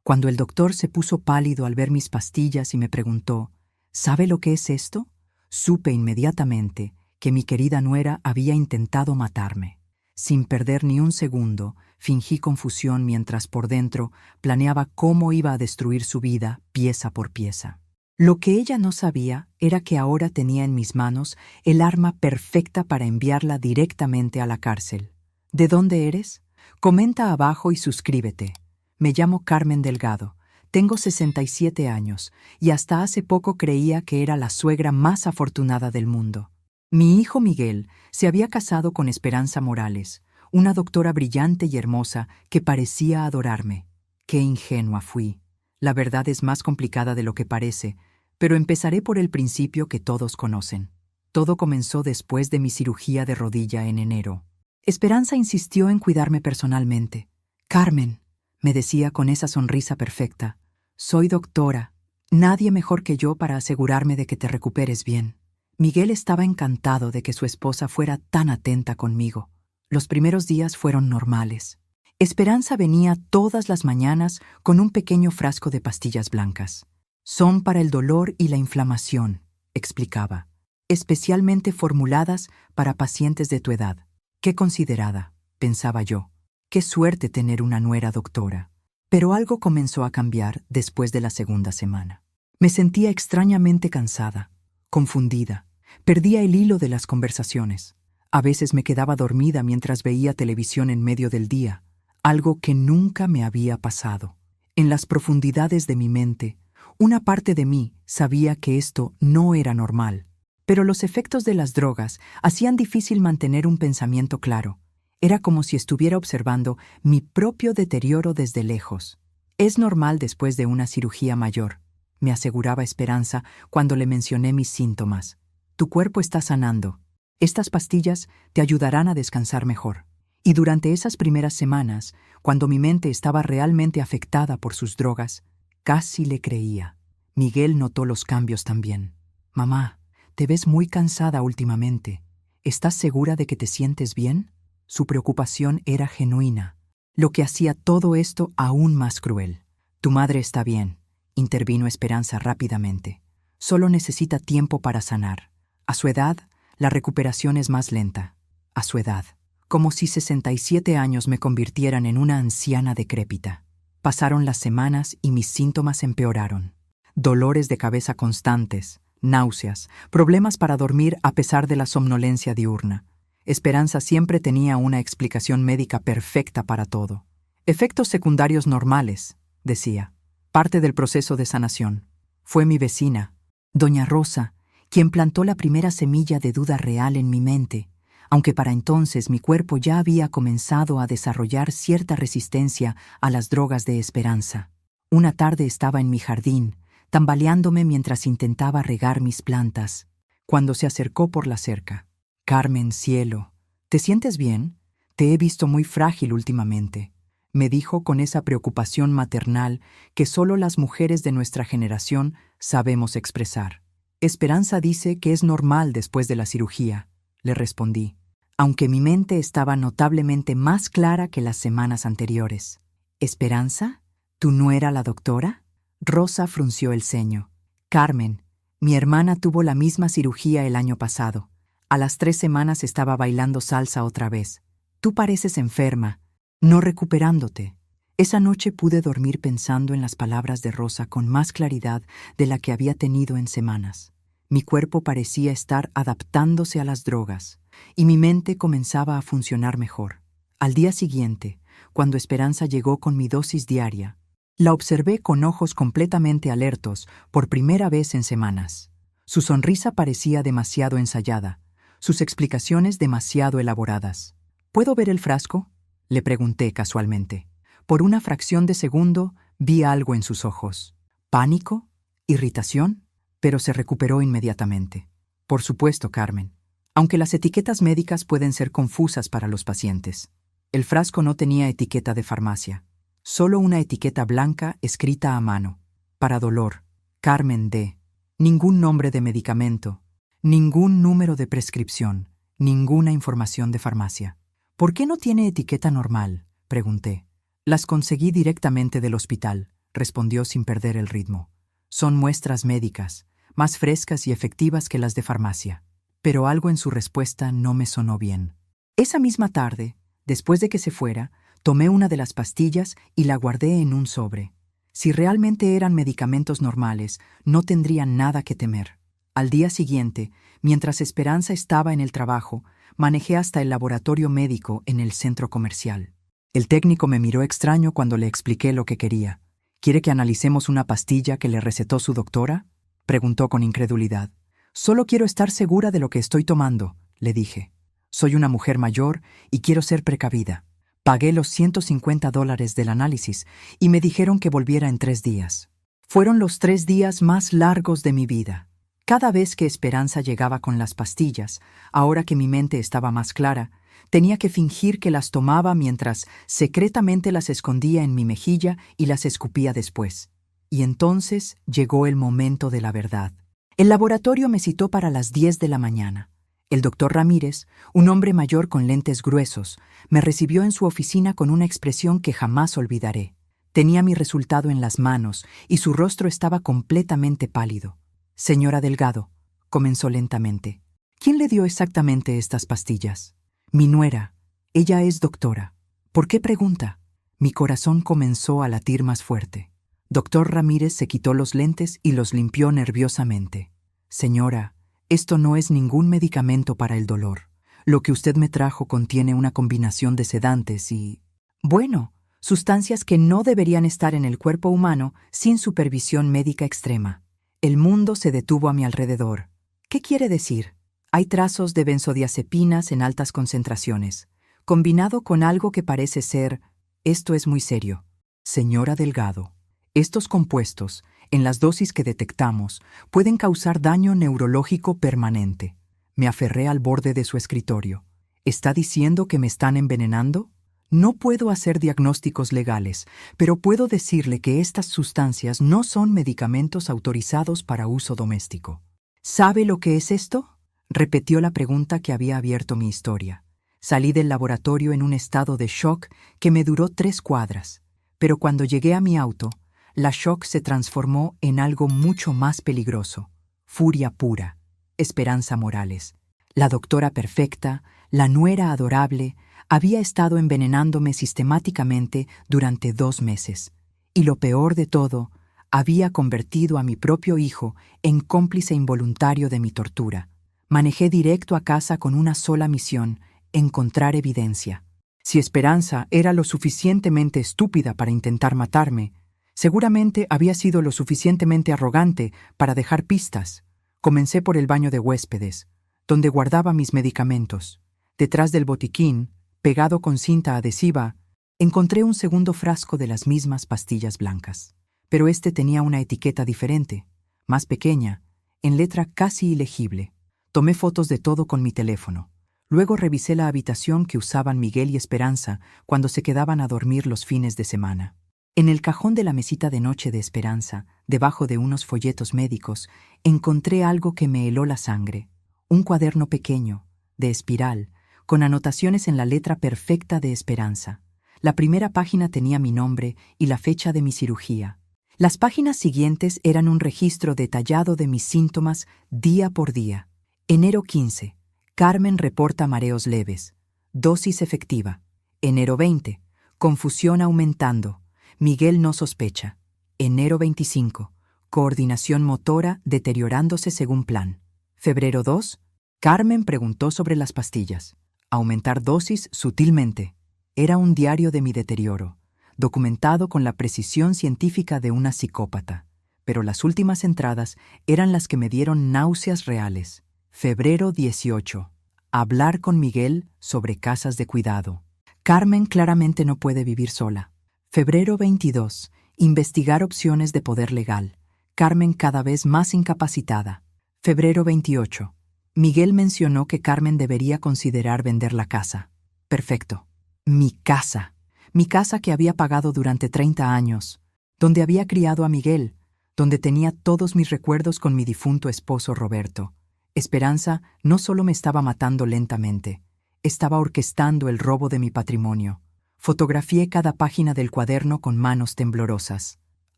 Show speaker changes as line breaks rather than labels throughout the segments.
Cuando el doctor se puso pálido al ver mis pastillas y me preguntó, ¿sabe lo que es esto? Supe inmediatamente que mi querida nuera había intentado matarme. Sin perder ni un segundo, fingí confusión mientras por dentro planeaba cómo iba a destruir su vida pieza por pieza. Lo que ella no sabía era que ahora tenía en mis manos el arma perfecta para enviarla directamente a la cárcel. ¿De dónde eres? Comenta abajo y suscríbete. Me llamo Carmen Delgado. Tengo 67 años y hasta hace poco creía que era la suegra más afortunada del mundo. Mi hijo Miguel se había casado con Esperanza Morales, una doctora brillante y hermosa que parecía adorarme. Qué ingenua fui. La verdad es más complicada de lo que parece, pero empezaré por el principio que todos conocen. Todo comenzó después de mi cirugía de rodilla en enero. Esperanza insistió en cuidarme personalmente. Carmen, me decía con esa sonrisa perfecta, soy doctora. Nadie mejor que yo para asegurarme de que te recuperes bien. Miguel estaba encantado de que su esposa fuera tan atenta conmigo. Los primeros días fueron normales. Esperanza venía todas las mañanas con un pequeño frasco de pastillas blancas. Son para el dolor y la inflamación, explicaba, especialmente formuladas para pacientes de tu edad. Qué considerada, pensaba yo. Qué suerte tener una nuera doctora. Pero algo comenzó a cambiar después de la segunda semana. Me sentía extrañamente cansada, confundida. Perdía el hilo de las conversaciones. A veces me quedaba dormida mientras veía televisión en medio del día, algo que nunca me había pasado. En las profundidades de mi mente, una parte de mí sabía que esto no era normal, pero los efectos de las drogas hacían difícil mantener un pensamiento claro. Era como si estuviera observando mi propio deterioro desde lejos. Es normal después de una cirugía mayor, me aseguraba Esperanza cuando le mencioné mis síntomas. Tu cuerpo está sanando. Estas pastillas te ayudarán a descansar mejor. Y durante esas primeras semanas, cuando mi mente estaba realmente afectada por sus drogas, casi le creía. Miguel notó los cambios también. Mamá, te ves muy cansada últimamente. ¿Estás segura de que te sientes bien? Su preocupación era genuina, lo que hacía todo esto aún más cruel. Tu madre está bien, intervino Esperanza rápidamente. Solo necesita tiempo para sanar. A su edad, la recuperación es más lenta. A su edad. Como si 67 años me convirtieran en una anciana decrépita. Pasaron las semanas y mis síntomas empeoraron. Dolores de cabeza constantes, náuseas, problemas para dormir a pesar de la somnolencia diurna. Esperanza siempre tenía una explicación médica perfecta para todo. Efectos secundarios normales, decía. Parte del proceso de sanación. Fue mi vecina, doña Rosa, quien plantó la primera semilla de duda real en mi mente, aunque para entonces mi cuerpo ya había comenzado a desarrollar cierta resistencia a las drogas de Esperanza. Una tarde estaba en mi jardín, tambaleándome mientras intentaba regar mis plantas, cuando se acercó por la cerca. Carmen, cielo, ¿te sientes bien? Te he visto muy frágil últimamente, me dijo con esa preocupación maternal que solo las mujeres de nuestra generación sabemos expresar. Esperanza dice que es normal después de la cirugía, le respondí, aunque mi mente estaba notablemente más clara que las semanas anteriores. ¿Esperanza? ¿Tú no era la doctora? Rosa frunció el ceño. Carmen, mi hermana tuvo la misma cirugía el año pasado. A las 3 semanas estaba bailando salsa otra vez. Tú pareces enferma, no recuperándote. Esa noche pude dormir pensando en las palabras de Rosa con más claridad de la que había tenido en semanas. Mi cuerpo parecía estar adaptándose a las drogas, y mi mente comenzaba a funcionar mejor. Al día siguiente, cuando Esperanza llegó con mi dosis diaria, la observé con ojos completamente alertos por primera vez en semanas. Su sonrisa parecía demasiado ensayada, sus explicaciones demasiado elaboradas. ¿Puedo ver el frasco?, le pregunté casualmente. Por una fracción de segundo vi algo en sus ojos. ¿Pánico? ¿Irritación? Pero se recuperó inmediatamente. Por supuesto, Carmen. Aunque las etiquetas médicas pueden ser confusas para los pacientes. El frasco no tenía etiqueta de farmacia. Solo una etiqueta blanca escrita a mano. Para dolor. Carmen D. Ningún nombre de medicamento. Ningún número de prescripción. Ninguna información de farmacia. ¿Por qué no tiene etiqueta normal?, pregunté. Las conseguí directamente del hospital, respondió sin perder el ritmo. Son muestras médicas, más frescas y efectivas que las de farmacia. Pero algo en su respuesta no me sonó bien. Esa misma tarde, después de que se fuera, tomé una de las pastillas y la guardé en un sobre. Si realmente eran medicamentos normales, no tendrían nada que temer. Al día siguiente, mientras Esperanza estaba en el trabajo, manejé hasta el laboratorio médico en el centro comercial. El técnico me miró extraño cuando le expliqué lo que quería. ¿Quiere que analicemos una pastilla que le recetó su doctora?, preguntó con incredulidad. Solo quiero estar segura de lo que estoy tomando, le dije. Soy una mujer mayor y quiero ser precavida. Pagué los $150 del análisis y me dijeron que volviera en 3 días. Fueron los 3 días más largos de mi vida. Cada vez que Esperanza llegaba con las pastillas, ahora que mi mente estaba más clara, tenía que fingir que las tomaba mientras secretamente las escondía en mi mejilla y las escupía después. Y entonces llegó el momento de la verdad. El laboratorio me citó para las 10 de la mañana. El doctor Ramírez, un hombre mayor con lentes gruesos, me recibió en su oficina con una expresión que jamás olvidaré. Tenía mi resultado en las manos y su rostro estaba completamente pálido. Señora Delgado, comenzó lentamente, ¿quién le dio exactamente estas pastillas? Mi nuera. Ella es doctora. ¿Por qué pregunta? Mi corazón comenzó a latir más fuerte. Doctor Ramírez se quitó los lentes y los limpió nerviosamente. Señora, esto no es ningún medicamento para el dolor. Lo que usted me trajo contiene una combinación de sedantes y... bueno, sustancias que no deberían estar en el cuerpo humano sin supervisión médica extrema. El mundo se detuvo a mi alrededor. ¿Qué quiere decir? Hay trazos de benzodiazepinas en altas concentraciones, combinado con algo que parece ser... Esto es muy serio. Señora Delgado, estos compuestos, en las dosis que detectamos, pueden causar daño neurológico permanente. Me aferré al borde de su escritorio. ¿Está diciendo que me están envenenando? No puedo hacer diagnósticos legales, pero puedo decirle que estas sustancias no son medicamentos autorizados para uso doméstico. ¿Sabe lo que es esto?, repitió la pregunta que había abierto mi historia. Salí del laboratorio en un estado de shock que me duró 3 cuadras, pero cuando llegué a mi auto, la shock se transformó en algo mucho más peligroso. Furia pura. Esperanza Morales, la doctora perfecta, la nuera adorable, había estado envenenándome sistemáticamente durante 2 meses. Y lo peor de todo, había convertido a mi propio hijo en cómplice involuntario de mi tortura. Manejé directo a casa con una sola misión: encontrar evidencia. Si Esperanza era lo suficientemente estúpida para intentar matarme, seguramente había sido lo suficientemente arrogante para dejar pistas. Comencé por el baño de huéspedes, donde guardaba mis medicamentos. Detrás del botiquín, pegado con cinta adhesiva, encontré un segundo frasco de las mismas pastillas blancas. Pero este tenía una etiqueta diferente, más pequeña, en letra casi ilegible. Tomé fotos de todo con mi teléfono. Luego revisé la habitación que usaban Miguel y Esperanza cuando se quedaban a dormir los fines de semana. En el cajón de la mesita de noche de Esperanza, debajo de unos folletos médicos, encontré algo que me heló la sangre. Un cuaderno pequeño, de espiral, con anotaciones en la letra perfecta de Esperanza. La primera página tenía mi nombre y la fecha de mi cirugía. Las páginas siguientes eran un registro detallado de mis síntomas día por día. Enero 15. Carmen reporta mareos leves. Dosis efectiva. Enero 20. Confusión aumentando. Miguel no sospecha. Enero 25. Coordinación motora deteriorándose según plan. Febrero 2. Carmen preguntó sobre las pastillas. Aumentar dosis sutilmente. Era un diario de mi deterioro, documentado con la precisión científica de una psicópata. Pero las últimas entradas eran las que me dieron náuseas reales. Febrero 18. Hablar con Miguel sobre casas de cuidado. Carmen claramente no puede vivir sola. Febrero 22. Investigar opciones de poder legal. Carmen cada vez más incapacitada. Febrero 28. Miguel mencionó que Carmen debería considerar vender la casa. Perfecto. Mi casa. Mi casa que había pagado durante 30 años. Donde había criado a Miguel. Donde tenía todos mis recuerdos con mi difunto esposo Roberto. Esperanza no solo me estaba matando lentamente, estaba orquestando el robo de mi patrimonio. Fotografié cada página del cuaderno con manos temblorosas.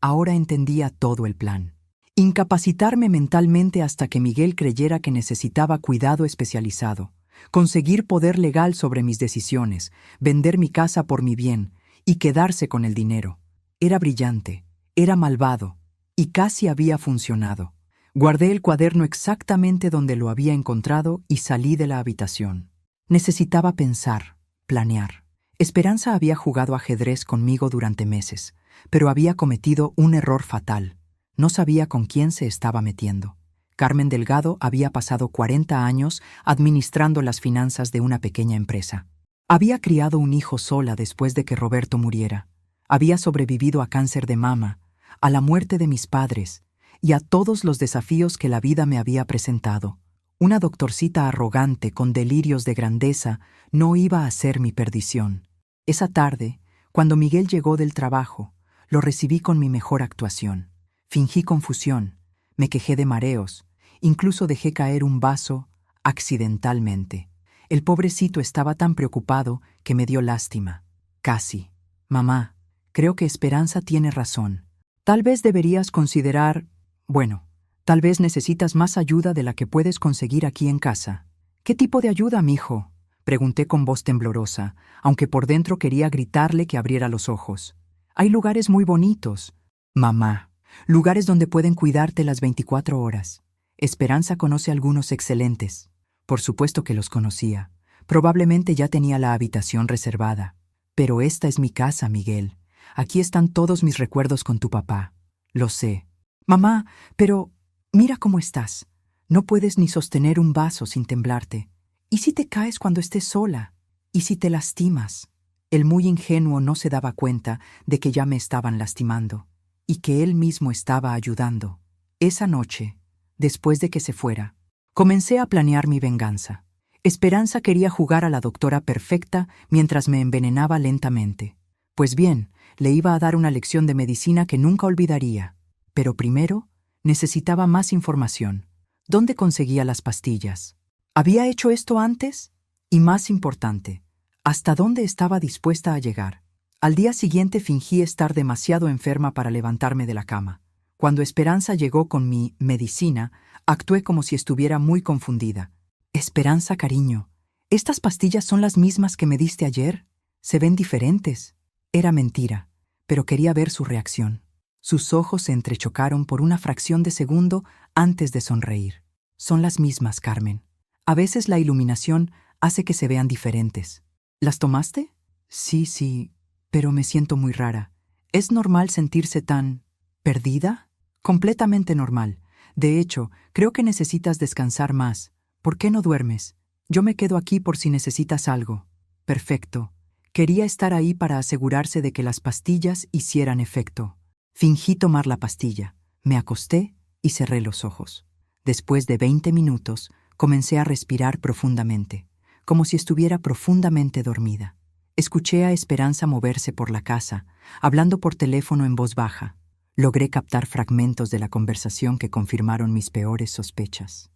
Ahora entendía todo el plan. Incapacitarme mentalmente hasta que Miguel creyera que necesitaba cuidado especializado, conseguir poder legal sobre mis decisiones, vender mi casa por mi bien y quedarse con el dinero. Era brillante, era malvado y casi había funcionado. Guardé el cuaderno exactamente donde lo había encontrado y salí de la habitación. Necesitaba pensar, planear. Esperanza había jugado ajedrez conmigo durante meses, pero había cometido un error fatal. No sabía con quién se estaba metiendo. Carmen Delgado había pasado 40 años administrando las finanzas de una pequeña empresa. Había criado un hijo sola después de que Roberto muriera. Había sobrevivido a cáncer de mama, a la muerte de mis padres y a todos los desafíos que la vida me había presentado. Una doctorcita arrogante con delirios de grandeza no iba a ser mi perdición. Esa tarde, cuando Miguel llegó del trabajo, lo recibí con mi mejor actuación. Fingí confusión, me quejé de mareos, incluso dejé caer un vaso accidentalmente. El pobrecito estaba tan preocupado que me dio lástima. Casi. Mamá, creo que Esperanza tiene razón. Tal vez deberías considerar... Bueno, tal vez necesitas más ayuda de la que puedes conseguir aquí en casa. ¿Qué tipo de ayuda, mijo? Pregunté con voz temblorosa, aunque por dentro quería gritarle que abriera los ojos. Hay lugares muy bonitos. Mamá, lugares donde pueden cuidarte las 24 horas. Esperanza conoce algunos excelentes. Por supuesto que los conocía. Probablemente ya tenía la habitación reservada. Pero esta es mi casa, Miguel. Aquí están todos mis recuerdos con tu papá. Lo sé. Mamá, pero mira cómo estás. No puedes ni sostener un vaso sin temblarte. ¿Y si te caes cuando estés sola? ¿Y si te lastimas? El muy ingenuo no se daba cuenta de que ya me estaban lastimando y que él mismo estaba ayudando. Esa noche, después de que se fuera, comencé a planear mi venganza. Esperanza quería jugar a la doctora perfecta mientras me envenenaba lentamente. Pues bien, le iba a dar una lección de medicina que nunca olvidaría. Pero primero, necesitaba más información. ¿Dónde conseguía las pastillas? ¿Había hecho esto antes? Y más importante, ¿hasta dónde estaba dispuesta a llegar? Al día siguiente fingí estar demasiado enferma para levantarme de la cama. Cuando Esperanza llegó con mi medicina, actué como si estuviera muy confundida. Esperanza, cariño, ¿estas pastillas son las mismas que me diste ayer? Se ven diferentes. Era mentira, pero quería ver su reacción. Sus ojos se entrechocaron por una fracción de segundo antes de sonreír. Son las mismas, Carmen. A veces la iluminación hace que se vean diferentes. ¿Las tomaste? Sí, pero me siento muy rara. ¿Es normal sentirse tan... perdida? Completamente normal. De hecho, creo que necesitas descansar más. ¿Por qué no duermes? Yo me quedo aquí por si necesitas algo. Perfecto. Quería estar ahí para asegurarse de que las pastillas hicieran efecto. Fingí tomar la pastilla, me acosté y cerré los ojos. Después de 20 minutos, comencé a respirar profundamente, como si estuviera profundamente dormida. Escuché a Esperanza moverse por la casa, hablando por teléfono en voz baja. Logré captar fragmentos de la conversación que confirmaron mis peores sospechas.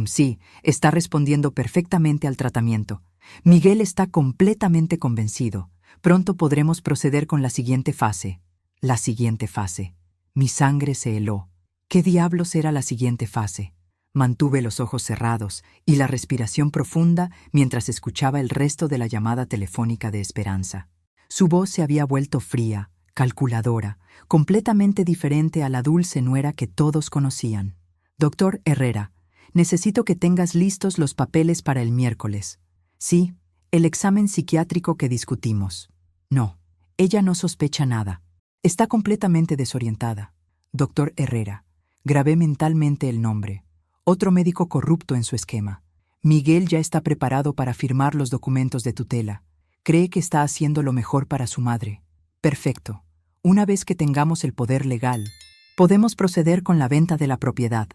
Sí, está respondiendo perfectamente al tratamiento. Miguel está completamente convencido. Pronto podremos proceder con la siguiente fase. La siguiente fase. Mi sangre se heló. ¿Qué diablos era la siguiente fase? Mantuve los ojos cerrados y la respiración profunda mientras escuchaba el resto de la llamada telefónica de Esperanza. Su voz se había vuelto fría, calculadora, completamente diferente a la dulce nuera que todos conocían. Doctor Herrera, necesito que tengas listos los papeles para el miércoles. Sí, el examen psiquiátrico que discutimos. No, ella no sospecha nada. Está completamente desorientada. Doctor Herrera. Grabé mentalmente el nombre. Otro médico corrupto en su esquema. Miguel ya está preparado para firmar los documentos de tutela. Cree que está haciendo lo mejor para su madre. Perfecto. Una vez que tengamos el poder legal, podemos proceder con la venta de la propiedad.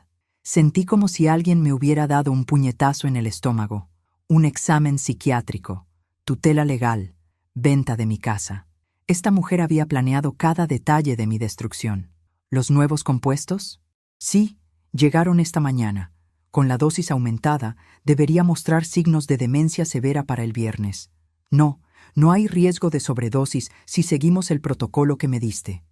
Sentí como si alguien me hubiera dado un puñetazo en el estómago. Un examen psiquiátrico, tutela legal, venta de mi casa. Esta mujer había planeado cada detalle de mi destrucción. ¿Los nuevos compuestos? Sí, llegaron esta mañana. Con la dosis aumentada, debería mostrar signos de demencia severa para el viernes. No hay riesgo de sobredosis si seguimos el protocolo que me diste.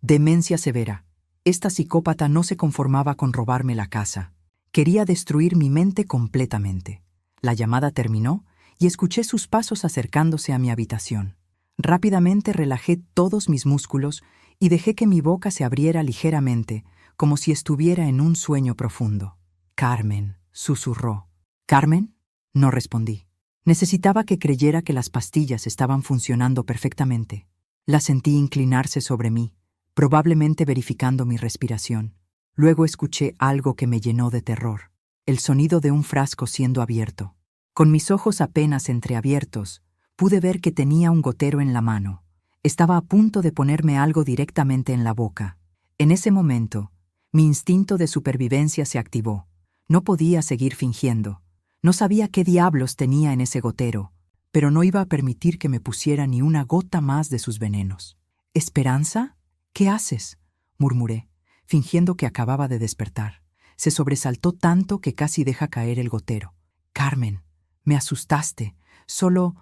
Demencia severa. Esta psicópata no se conformaba con robarme la casa. Quería destruir mi mente completamente. La llamada terminó y escuché sus pasos acercándose a mi habitación. Rápidamente relajé todos mis músculos y dejé que mi boca se abriera ligeramente, como si estuviera en un sueño profundo. «Carmen», susurró. «¿Carmen?». No respondí. Necesitaba que creyera que las pastillas estaban funcionando perfectamente. La sentí inclinarse sobre mí, probablemente verificando mi respiración. Luego escuché algo que me llenó de terror, el sonido de un frasco siendo abierto. Con mis ojos apenas entreabiertos, pude ver que tenía un gotero en la mano. Estaba a punto de ponerme algo directamente en la boca. En ese momento, mi instinto de supervivencia se activó. No podía seguir fingiendo. No sabía qué diablos tenía en ese gotero, pero no iba a permitir que me pusiera ni una gota más de sus venenos. «¿Esperanza? ¿Qué haces?», murmuré, fingiendo que acababa de despertar. Se sobresaltó tanto que casi deja caer el gotero. «Carmen, me asustaste. Solo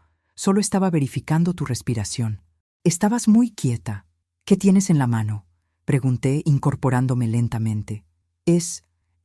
estaba verificando tu respiración. Estabas muy quieta. ¿Qué tienes en la mano?», pregunté, incorporándome lentamente. Es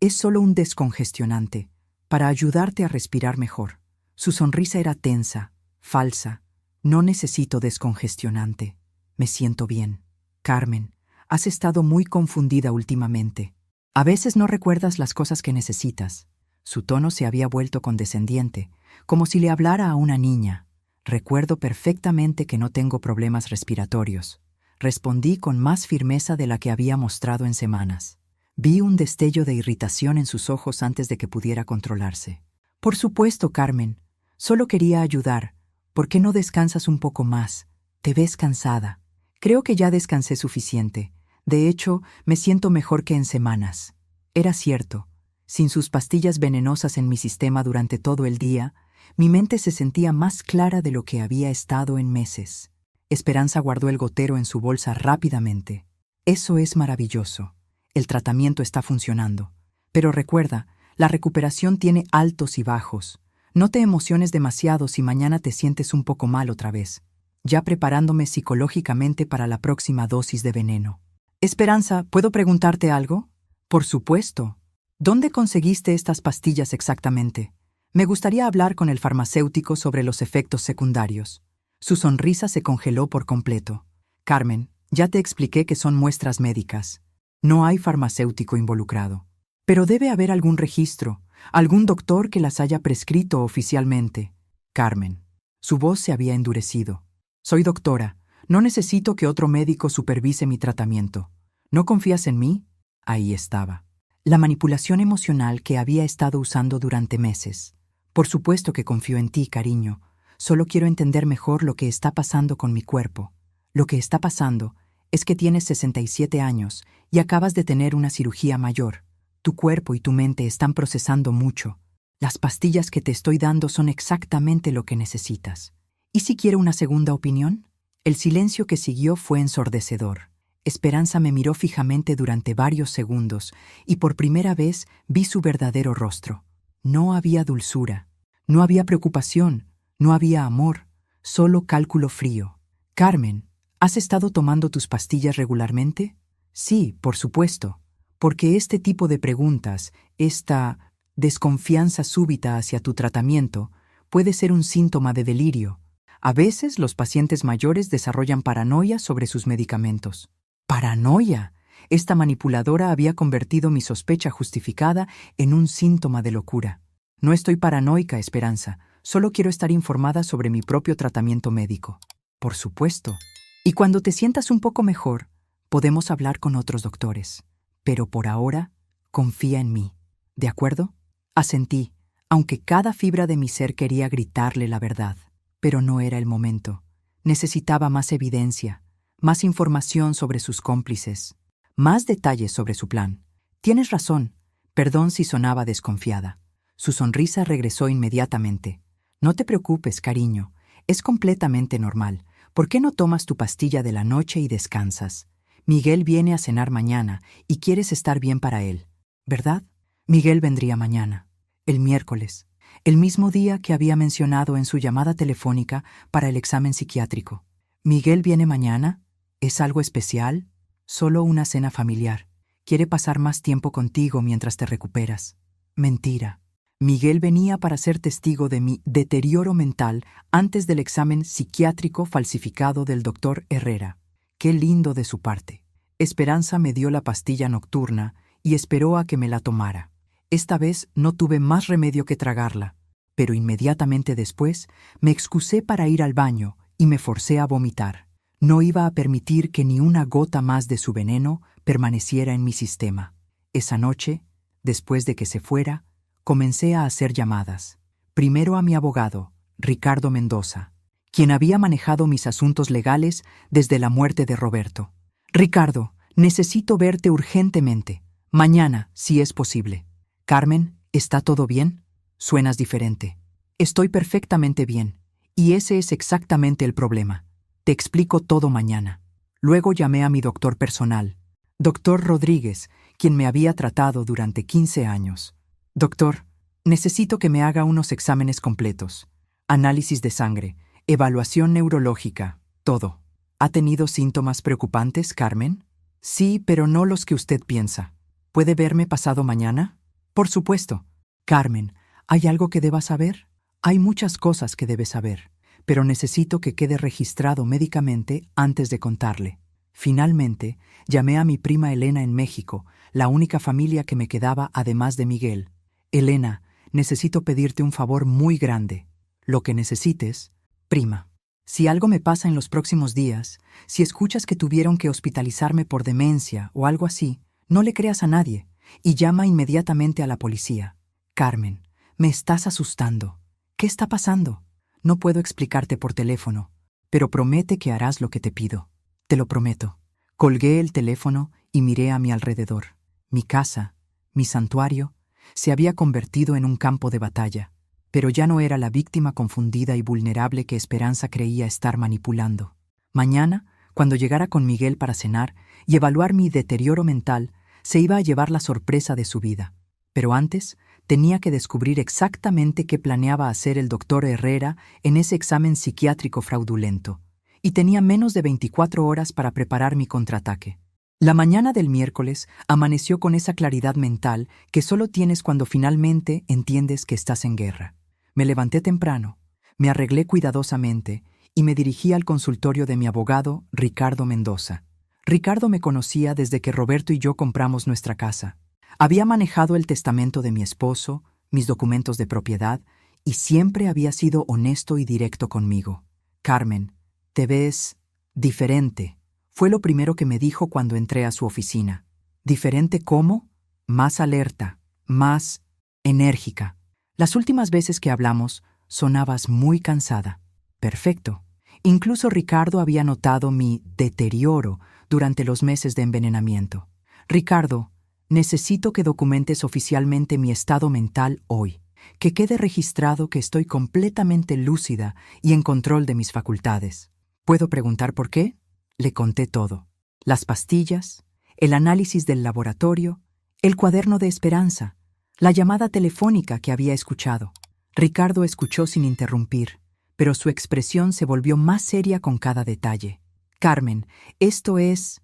solo un descongestionante, para ayudarte a respirar mejor». Su sonrisa era tensa, falsa. «No necesito descongestionante. Me siento bien. Carmen, has estado muy confundida últimamente. A veces no recuerdas las cosas que necesitas». Su tono se había vuelto condescendiente, como si le hablara a una niña. «Recuerdo perfectamente que no tengo problemas respiratorios», respondí con más firmeza de la que había mostrado en semanas. Vi un destello de irritación en sus ojos antes de que pudiera controlarse. «Por supuesto, Carmen. Solo quería ayudar. ¿Por qué no descansas un poco más? Te ves cansada». «Creo que ya descansé suficiente. De hecho, me siento mejor que en semanas». Era cierto. Sin sus pastillas venenosas en mi sistema durante todo el día, mi mente se sentía más clara de lo que había estado en meses. Esperanza guardó el gotero en su bolsa rápidamente. «Eso es maravilloso. El tratamiento está funcionando. Pero recuerda, la recuperación tiene altos y bajos. No te emociones demasiado si mañana te sientes un poco mal otra vez». Ya preparándome psicológicamente para la próxima dosis de veneno. «Esperanza, ¿puedo preguntarte algo?». «Por supuesto. ¿Dónde conseguiste estas pastillas exactamente? Me gustaría hablar con el farmacéutico sobre los efectos secundarios». Su sonrisa se congeló por completo. «Carmen, ya te expliqué que son muestras médicas. No hay farmacéutico involucrado. Pero debe haber algún registro, algún doctor que las haya prescrito oficialmente». «Carmen». Su voz se había endurecido. «Soy doctora. No necesito que otro médico supervise mi tratamiento. ¿No confías en mí?». Ahí estaba. La manipulación emocional que había estado usando durante meses. «Por supuesto que confío en ti, cariño. Solo quiero entender mejor lo que está pasando con mi cuerpo. Lo que está pasando es que tienes 67 años y acabas de tener una cirugía mayor. Tu cuerpo y tu mente están procesando mucho. Las pastillas que te estoy dando son exactamente lo que necesitas. ¿Y si quiero una segunda opinión?». El silencio que siguió fue ensordecedor. Esperanza me miró fijamente durante varios segundos y por primera vez vi su verdadero rostro. No había dulzura, no había preocupación, no había amor, solo cálculo frío. «Carmen, ¿has estado tomando tus pastillas regularmente?». «Sí, por supuesto. Porque este tipo de preguntas, esta desconfianza súbita hacia tu tratamiento, puede ser un síntoma de delirio. A veces los pacientes mayores desarrollan paranoia sobre sus medicamentos». «¿Paranoia?». Esta manipuladora había convertido mi sospecha justificada en un síntoma de locura. «No estoy paranoica, Esperanza. Solo quiero estar informada sobre mi propio tratamiento médico». «Por supuesto. Y cuando te sientas un poco mejor, podemos hablar con otros doctores. Pero por ahora, confía en mí. ¿De acuerdo?». Asentí, aunque cada fibra de mi ser quería gritarle la verdad. Pero no era el momento. Necesitaba más evidencia, más información sobre sus cómplices, más detalles sobre su plan. «Tienes razón. Perdón si sonaba desconfiada». Su sonrisa regresó inmediatamente. «No te preocupes, cariño. Es completamente normal. ¿Por qué no tomas tu pastilla de la noche y descansas? Miguel viene a cenar mañana y quieres estar bien para él, ¿verdad?». Miguel vendría mañana, el miércoles, el mismo día que había mencionado en su llamada telefónica para el examen psiquiátrico. «¿Miguel viene mañana? ¿Es algo especial?». Solo una cena familiar. Quiere pasar más tiempo contigo mientras te recuperas. Mentira. Miguel venía para ser testigo de mi deterioro mental antes del examen psiquiátrico falsificado del doctor Herrera. Qué lindo de su parte. Esperanza me dio la pastilla nocturna y esperó a que me la tomara. Esta vez no tuve más remedio que tragarla, pero inmediatamente después me excusé para ir al baño y me forcé a vomitar. No iba a permitir que ni una gota más de su veneno permaneciera en mi sistema. Esa noche, después de que se fuera, comencé a hacer llamadas. Primero a mi abogado, Ricardo Mendoza, quien había manejado mis asuntos legales desde la muerte de Roberto. Ricardo, necesito verte urgentemente. Mañana, si es posible. Carmen, ¿está todo bien? Suenas diferente. Estoy perfectamente bien, y ese es exactamente el problema. Te explico todo mañana. Luego llamé a mi doctor personal, doctor Rodríguez, quien me había tratado durante 15 años. Doctor, necesito que me haga unos exámenes completos. Análisis de sangre, evaluación neurológica, todo. ¿Ha tenido síntomas preocupantes, Carmen? Sí, pero no los que usted piensa. ¿Puede verme pasado mañana? Por supuesto. Carmen, ¿hay algo que deba saber? Hay muchas cosas que debe saber, pero necesito que quede registrado médicamente antes de contarle. Finalmente, llamé a mi prima Elena en México, la única familia que me quedaba además de Miguel. Elena, necesito pedirte un favor muy grande. Lo que necesites, prima. Si algo me pasa en los próximos días, si escuchas que tuvieron que hospitalizarme por demencia o algo así, no le creas a nadie y llama inmediatamente a la policía. Carmen, me estás asustando. ¿Qué está pasando? No puedo explicarte por teléfono, pero promete que harás lo que te pido. Te lo prometo. Colgué el teléfono y miré a mi alrededor. Mi casa, mi santuario, se había convertido en un campo de batalla, pero ya no era la víctima confundida y vulnerable que Esperanza creía estar manipulando. Mañana, cuando llegara con Miguel para cenar y evaluar mi deterioro mental, se iba a llevar la sorpresa de su vida. Pero antes, tenía que descubrir exactamente qué planeaba hacer el doctor Herrera en ese examen psiquiátrico fraudulento, y tenía menos de 24 horas para preparar mi contraataque. La mañana del miércoles amaneció con esa claridad mental que solo tienes cuando finalmente entiendes que estás en guerra. Me levanté temprano, me arreglé cuidadosamente y me dirigí al consultorio de mi abogado, Ricardo Mendoza. Ricardo me conocía desde que Roberto y yo compramos nuestra casa. Había manejado el testamento de mi esposo, mis documentos de propiedad, y siempre había sido honesto y directo conmigo. Carmen, te ves diferente. Fue lo primero que me dijo cuando entré a su oficina. ¿Diferente cómo? Más alerta, más enérgica. Las últimas veces que hablamos, sonabas muy cansada. Perfecto. Incluso Ricardo había notado mi deterioro durante los meses de envenenamiento. Ricardo, necesito que documentes oficialmente mi estado mental hoy, que quede registrado que estoy completamente lúcida y en control de mis facultades. ¿Puedo preguntar por qué? Le conté todo. Las pastillas, el análisis del laboratorio, el cuaderno de Esperanza, la llamada telefónica que había escuchado. Ricardo escuchó sin interrumpir, pero su expresión se volvió más seria con cada detalle. Carmen, esto es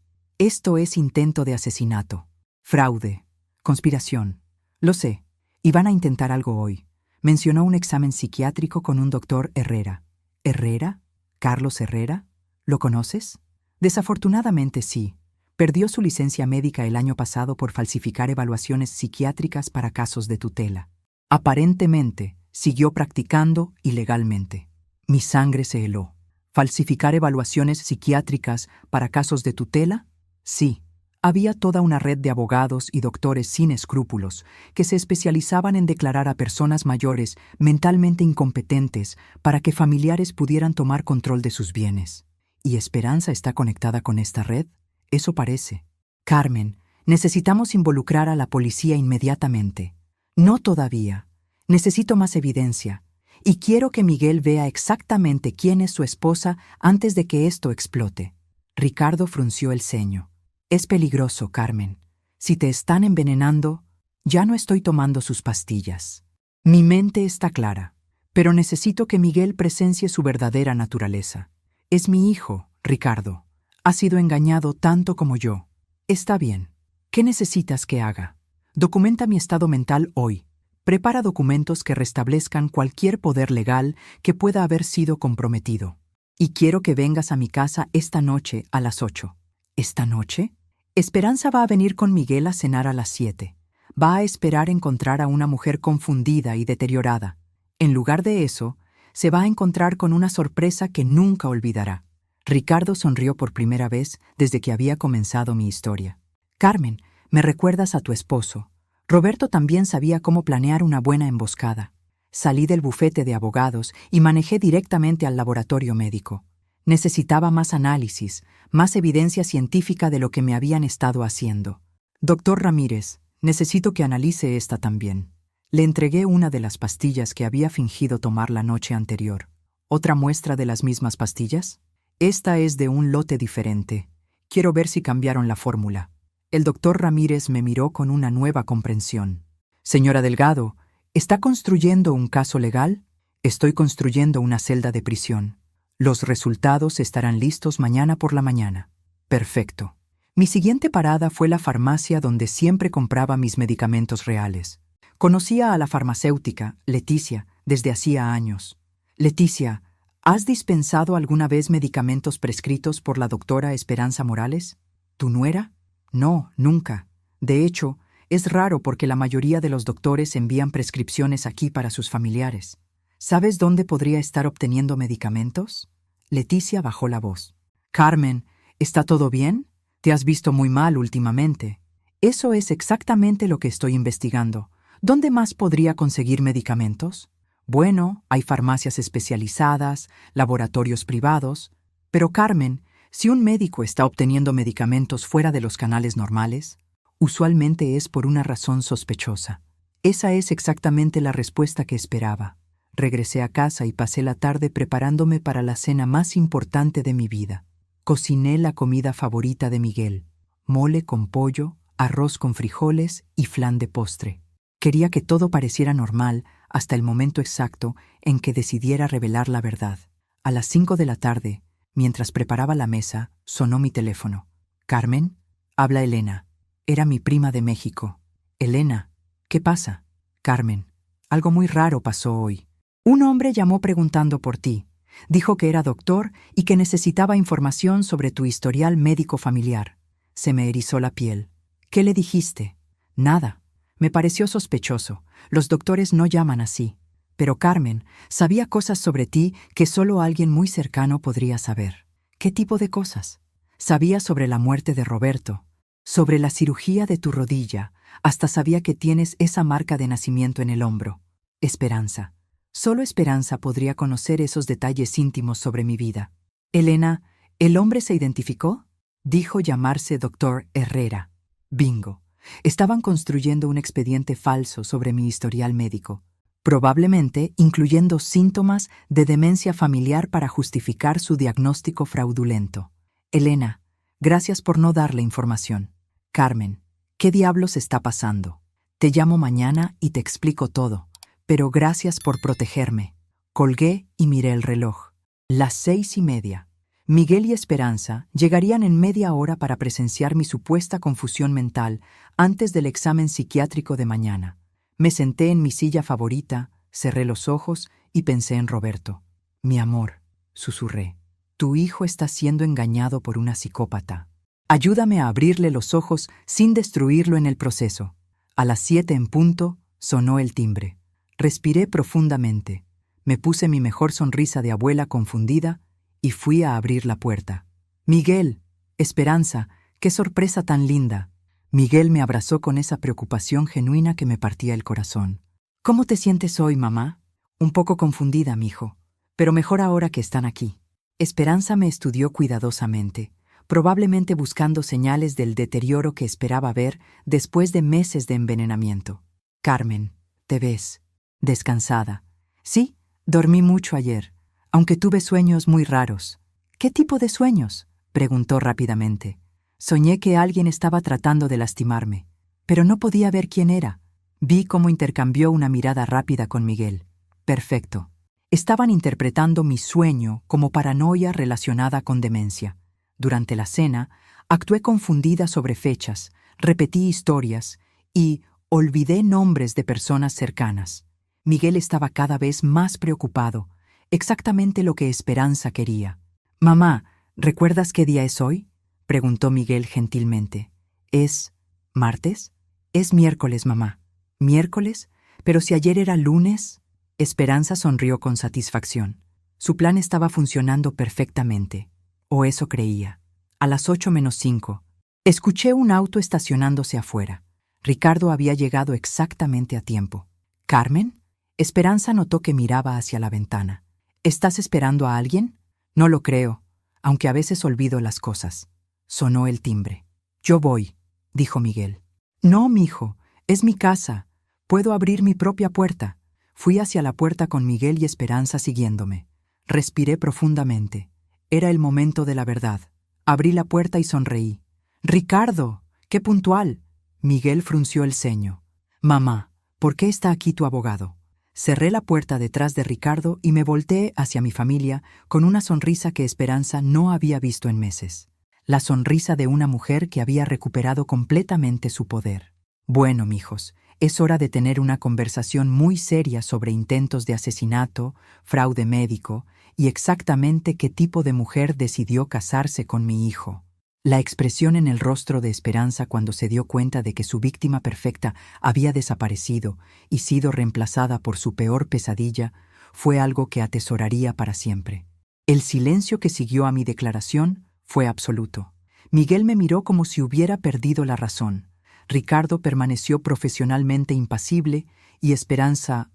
intento de asesinato. Fraude, conspiración. Lo sé, y van a intentar algo hoy. Mencionó un examen psiquiátrico con un doctor Herrera. ¿Herrera? ¿Carlos Herrera? ¿Lo conoces? Desafortunadamente sí. Perdió su licencia médica el año pasado por falsificar evaluaciones psiquiátricas para casos de tutela. Aparentemente, siguió practicando ilegalmente. Mi sangre se heló. ¿Falsificar evaluaciones psiquiátricas para casos de tutela? Sí. Había toda una red de abogados y doctores sin escrúpulos que se especializaban en declarar a personas mayores mentalmente incompetentes para que familiares pudieran tomar control de sus bienes. ¿Y Esperanza está conectada con esta red? Eso parece. Carmen, necesitamos involucrar a la policía inmediatamente. No todavía. Necesito más evidencia. Y quiero que Miguel vea exactamente quién es su esposa antes de que esto explote. Ricardo frunció el ceño. Es peligroso, Carmen. Si te están envenenando, ya no estoy tomando sus pastillas. Mi mente está clara, pero necesito que Miguel presencie su verdadera naturaleza. Es mi hijo, Ricardo. Ha sido engañado tanto como yo. Está bien. ¿Qué necesitas que haga? Documenta mi estado mental hoy. Prepara documentos que restablezcan cualquier poder legal que pueda haber sido comprometido. Y quiero que vengas a mi casa esta noche a las 8. ¿Esta noche? Esperanza va a venir con Miguel a cenar a las 7. Va a esperar encontrar a una mujer confundida y deteriorada. En lugar de eso, se va a encontrar con una sorpresa que nunca olvidará. Ricardo sonrió por primera vez desde que había comenzado mi historia. Carmen, me recuerdas a tu esposo. Roberto también sabía cómo planear una buena emboscada. Salí del bufete de abogados y manejé directamente al laboratorio médico. Necesitaba más análisis, más evidencia científica de lo que me habían estado haciendo. Doctor Ramírez, necesito que analice esta también. Le entregué una de las pastillas que había fingido tomar la noche anterior. ¿Otra muestra de las mismas pastillas? Esta es de un lote diferente. Quiero ver si cambiaron la fórmula. El doctor Ramírez me miró con una nueva comprensión. Señora Delgado, ¿está construyendo un caso legal? Estoy construyendo una celda de prisión. Los resultados estarán listos mañana por la mañana. Perfecto. Mi siguiente parada fue la farmacia donde siempre compraba mis medicamentos reales. Conocía a la farmacéutica, Leticia, desde hacía años. Leticia, ¿has dispensado alguna vez medicamentos prescritos por la doctora Esperanza Morales? ¿Tu nuera? No, nunca. De hecho, es raro porque la mayoría de los doctores envían prescripciones aquí para sus familiares. ¿Sabes dónde podría estar obteniendo medicamentos? Leticia bajó la voz. Carmen, ¿está todo bien? Te has visto muy mal últimamente. Eso es exactamente lo que estoy investigando. ¿Dónde más podría conseguir medicamentos? Bueno, hay farmacias especializadas, laboratorios privados. Pero Carmen, si un médico está obteniendo medicamentos fuera de los canales normales, usualmente es por una razón sospechosa. Esa es exactamente la respuesta que esperaba. Regresé a casa y pasé la tarde preparándome para la cena más importante de mi vida. Cociné la comida favorita de Miguel: mole con pollo, arroz con frijoles y flan de postre. Quería que todo pareciera normal hasta el momento exacto en que decidiera revelar la verdad. A las 5 de la tarde, mientras preparaba la mesa, sonó mi teléfono. «Carmen, habla Elena». Era mi prima de México. «Elena, ¿qué pasa?» «Carmen, algo muy raro pasó hoy. Un hombre llamó preguntando por ti. Dijo que era doctor y que necesitaba información sobre tu historial médico familiar». Se me erizó la piel. «¿Qué le dijiste?» «Nada. Me pareció sospechoso. Los doctores no llaman así. Pero Carmen, sabía cosas sobre ti que solo alguien muy cercano podría saber». «¿Qué tipo de cosas?» «Sabía sobre la muerte de Roberto, sobre la cirugía de tu rodilla, hasta sabía que tienes esa marca de nacimiento en el hombro. Esperanza. Solo Esperanza podría conocer esos detalles íntimos sobre mi vida». «Elena, ¿el hombre se identificó?» «Dijo llamarse Dr. Herrera». «Bingo. Estaban construyendo un expediente falso sobre mi historial médico, probablemente incluyendo síntomas de demencia familiar para justificar su diagnóstico fraudulento». «Elena, gracias por no darle información». «Carmen, ¿qué diablos está pasando? Te llamo mañana y te explico todo, pero gracias por protegerme». Colgué y miré el reloj. Las 6:30. Miguel y Esperanza llegarían en media hora para presenciar mi supuesta confusión mental antes del examen psiquiátrico de mañana. Me senté en mi silla favorita, cerré los ojos y pensé en Roberto. «Mi amor», susurré, «tu hijo está siendo engañado por una psicópata. Ayúdame a abrirle los ojos sin destruirlo en el proceso». A las 7 en punto sonó el timbre. Respiré profundamente. Me puse mi mejor sonrisa de abuela confundida y fui a abrir la puerta. «Miguel, Esperanza, qué sorpresa tan linda». Miguel me abrazó con esa preocupación genuina que me partía el corazón. «¿Cómo te sientes hoy, mamá?» «Un poco confundida, mijo, pero mejor ahora que están aquí». Esperanza me estudió cuidadosamente, probablemente buscando señales del deterioro que esperaba ver después de meses de envenenamiento. «Carmen, te ves descansada». «Sí, dormí mucho ayer, aunque tuve sueños muy raros». «¿Qué tipo de sueños?», preguntó rápidamente. «Soñé que alguien estaba tratando de lastimarme, pero no podía ver quién era». Vi cómo intercambió una mirada rápida con Miguel. Perfecto. Estaban interpretando mi sueño como paranoia relacionada con demencia. Durante la cena, Actué confundida sobre fechas, repetí historias y olvidé nombres de personas cercanas. Miguel estaba cada vez más preocupado, exactamente lo que Esperanza quería. «Mamá, ¿recuerdas qué día es hoy?», preguntó Miguel gentilmente. «¿Es martes?». «Es miércoles, mamá». «¿Miércoles? Pero si ayer era lunes». Esperanza sonrió con satisfacción. Su plan estaba funcionando perfectamente. O eso creía. A las 8:05, escuché un auto estacionándose afuera. Ricardo había llegado exactamente a tiempo. «¿Carmen?». Esperanza notó que miraba hacia la ventana. «¿Estás esperando a alguien?». «No lo creo, aunque a veces olvido las cosas». Sonó el timbre. «Yo voy», dijo Miguel. «No, mijo, es mi casa. Puedo abrir mi propia puerta». Fui hacia la puerta con Miguel y Esperanza siguiéndome. Respiré profundamente. Era el momento de la verdad. Abrí la puerta y sonreí. «Ricardo, qué puntual». Miguel frunció el ceño. «Mamá, ¿por qué está aquí tu abogado?». Cerré la puerta detrás de Ricardo y me volteé hacia mi familia con una sonrisa que Esperanza no había visto en meses. La sonrisa de una mujer que había recuperado completamente su poder. «Bueno, mijos, es hora de tener una conversación muy seria sobre intentos de asesinato, fraude médico y exactamente qué tipo de mujer decidió casarse con mi hijo». La expresión en el rostro de Esperanza cuando se dio cuenta de que su víctima perfecta había desaparecido y sido reemplazada por su peor pesadilla fue algo que atesoraría para siempre. El silencio que siguió a mi declaración fue absoluto. Miguel me miró como si hubiera perdido la razón. Ricardo permaneció profesionalmente impasible y Esperanza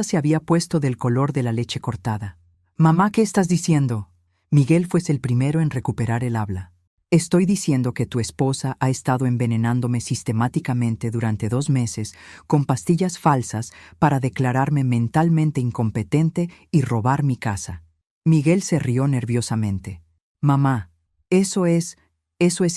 se había puesto del color de la leche cortada. «Mamá, ¿qué estás diciendo?». Miguel fue el primero en recuperar el habla. «Estoy diciendo que tu esposa ha estado envenenándome sistemáticamente durante 2 meses con pastillas falsas para declararme mentalmente incompetente y robar mi casa». Miguel se rió nerviosamente. «Mamá, eso es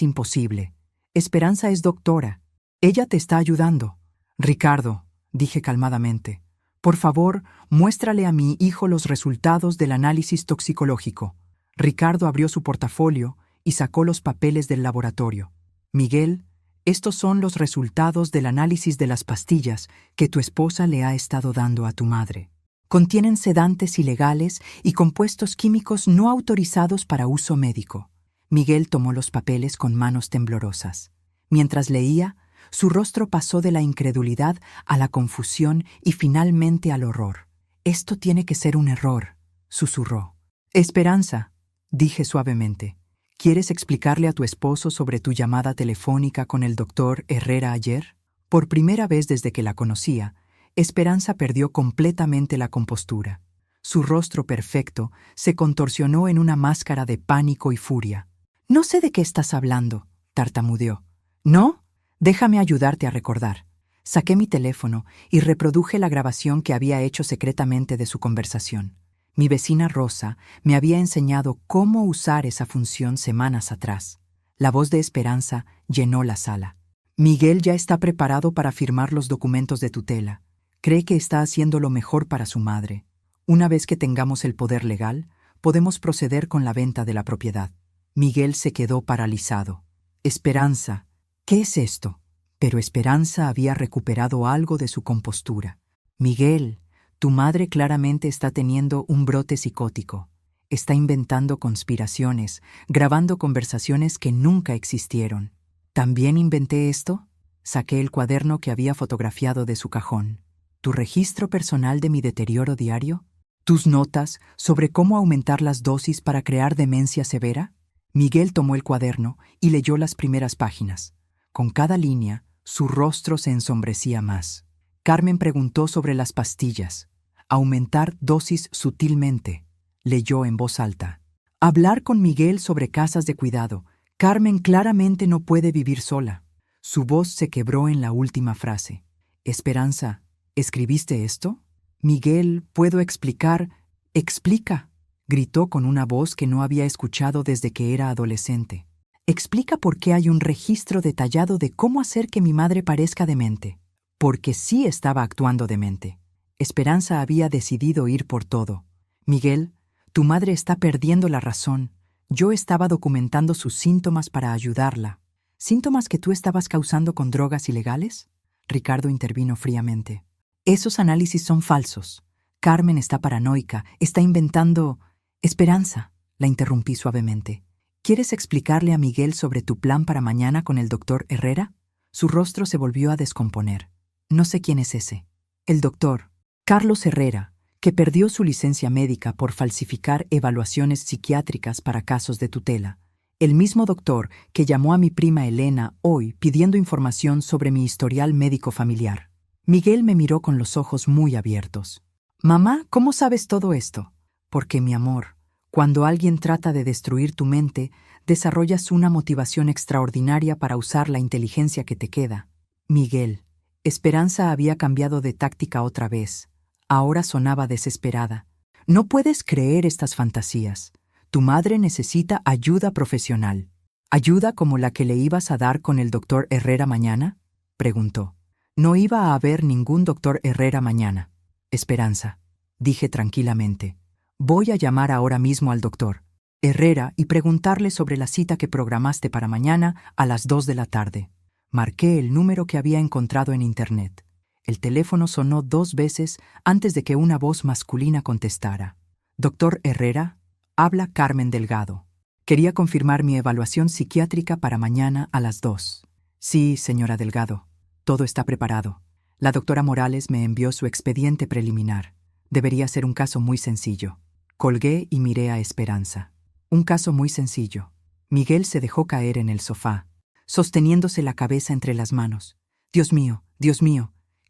imposible. Esperanza es doctora. Ella te está ayudando». «Ricardo», dije calmadamente, «por favor, muéstrale a mi hijo los resultados del análisis toxicológico». Ricardo abrió su portafolio y sacó los papeles del laboratorio. «Miguel, estos son los resultados del análisis de las pastillas que tu esposa le ha estado dando a tu madre. Contienen sedantes ilegales y compuestos químicos no autorizados para uso médico». Miguel tomó los papeles con manos temblorosas. Mientras leía, su rostro pasó de la incredulidad a la confusión y finalmente al horror. «Esto tiene que ser un error», susurró. «Esperanza», dije suavemente, ¿quieres explicarle a tu esposo sobre tu llamada telefónica con el doctor Herrera ayer? Por primera vez desde que la conocía, Esperanza perdió completamente la compostura. Su rostro perfecto se contorsionó en una máscara de pánico y furia. «No sé de qué estás hablando», tartamudeó. «¿No? Déjame ayudarte a recordar». Saqué mi teléfono y reproduje la grabación que había hecho secretamente de su conversación. Mi vecina Rosa me había enseñado cómo usar esa función semanas atrás. La voz de Esperanza llenó la sala. «Miguel ya está preparado para firmar los documentos de tutela. Cree que está haciendo lo mejor para su madre. Una vez que tengamos el poder legal, podemos proceder con la venta de la propiedad». Miguel se quedó paralizado. «Esperanza, ¿qué es esto?». Pero Esperanza había recuperado algo de su compostura. «Miguel, tu madre claramente está teniendo un brote psicótico. Está inventando conspiraciones, grabando conversaciones que nunca existieron». «¿También inventé esto?». Saqué el cuaderno que había fotografiado de su cajón. «¿Tu registro personal de mi deterioro diario? ¿Tus notas sobre cómo aumentar las dosis para crear demencia severa?». Miguel tomó el cuaderno y leyó las primeras páginas. Con cada línea, su rostro se ensombrecía más. Carmen preguntó sobre las pastillas. «Aumentar dosis sutilmente», leyó en voz alta. «Hablar con Miguel sobre casas de cuidado. Carmen claramente no puede vivir sola». Su voz se quebró en la última frase. «Esperanza, ¿escribiste esto?». «Miguel, ¿puedo explicar?». «Explica», gritó con una voz que no había escuchado desde que era adolescente. «Explica por qué hay un registro detallado de cómo hacer que mi madre parezca demente». Porque sí estaba actuando demente. Esperanza había decidido ir por todo. «Miguel, tu madre está perdiendo la razón. Yo estaba documentando sus síntomas para ayudarla. ¿Síntomas que tú estabas causando con drogas ilegales? Ricardo intervino fríamente. Esos análisis son falsos. Carmen está paranoica, está inventando... Esperanza, la interrumpí suavemente. ¿Quieres explicarle a Miguel sobre tu plan para mañana con el doctor Herrera? Su rostro se volvió a descomponer. No sé quién es ese. El doctor Carlos Herrera, que perdió su licencia médica por falsificar evaluaciones psiquiátricas para casos de tutela. El mismo doctor que llamó a mi prima Elena hoy pidiendo información sobre mi historial médico familiar. Miguel me miró con los ojos muy abiertos. Mamá, ¿cómo sabes todo esto? Porque, mi amor, cuando alguien trata de destruir tu mente, desarrollas una motivación extraordinaria para usar la inteligencia que te queda. Miguel, Esperanza había cambiado de táctica otra vez. Ahora sonaba desesperada. No puedes creer estas fantasías. Tu madre necesita ayuda profesional. ¿Ayuda como la que le ibas a dar con el doctor Herrera mañana? Preguntó. No iba a haber ningún doctor Herrera mañana. Esperanza, dije tranquilamente. Voy a llamar ahora mismo al doctor Herrera y preguntarle sobre la cita que programaste para mañana a las 2 de la tarde. Marqué el número que había encontrado en internet. El teléfono sonó 2 veces antes de que una voz masculina contestara. Doctor Herrera, habla Carmen Delgado. Quería confirmar mi evaluación psiquiátrica para mañana a las 2. Sí, señora Delgado. Todo está preparado. La doctora Morales me envió su expediente preliminar. Debería ser un caso muy sencillo. Colgué y miré a Esperanza. Un caso muy sencillo. Miguel se dejó caer en el sofá, sosteniéndose la cabeza entre las manos. Dios mío,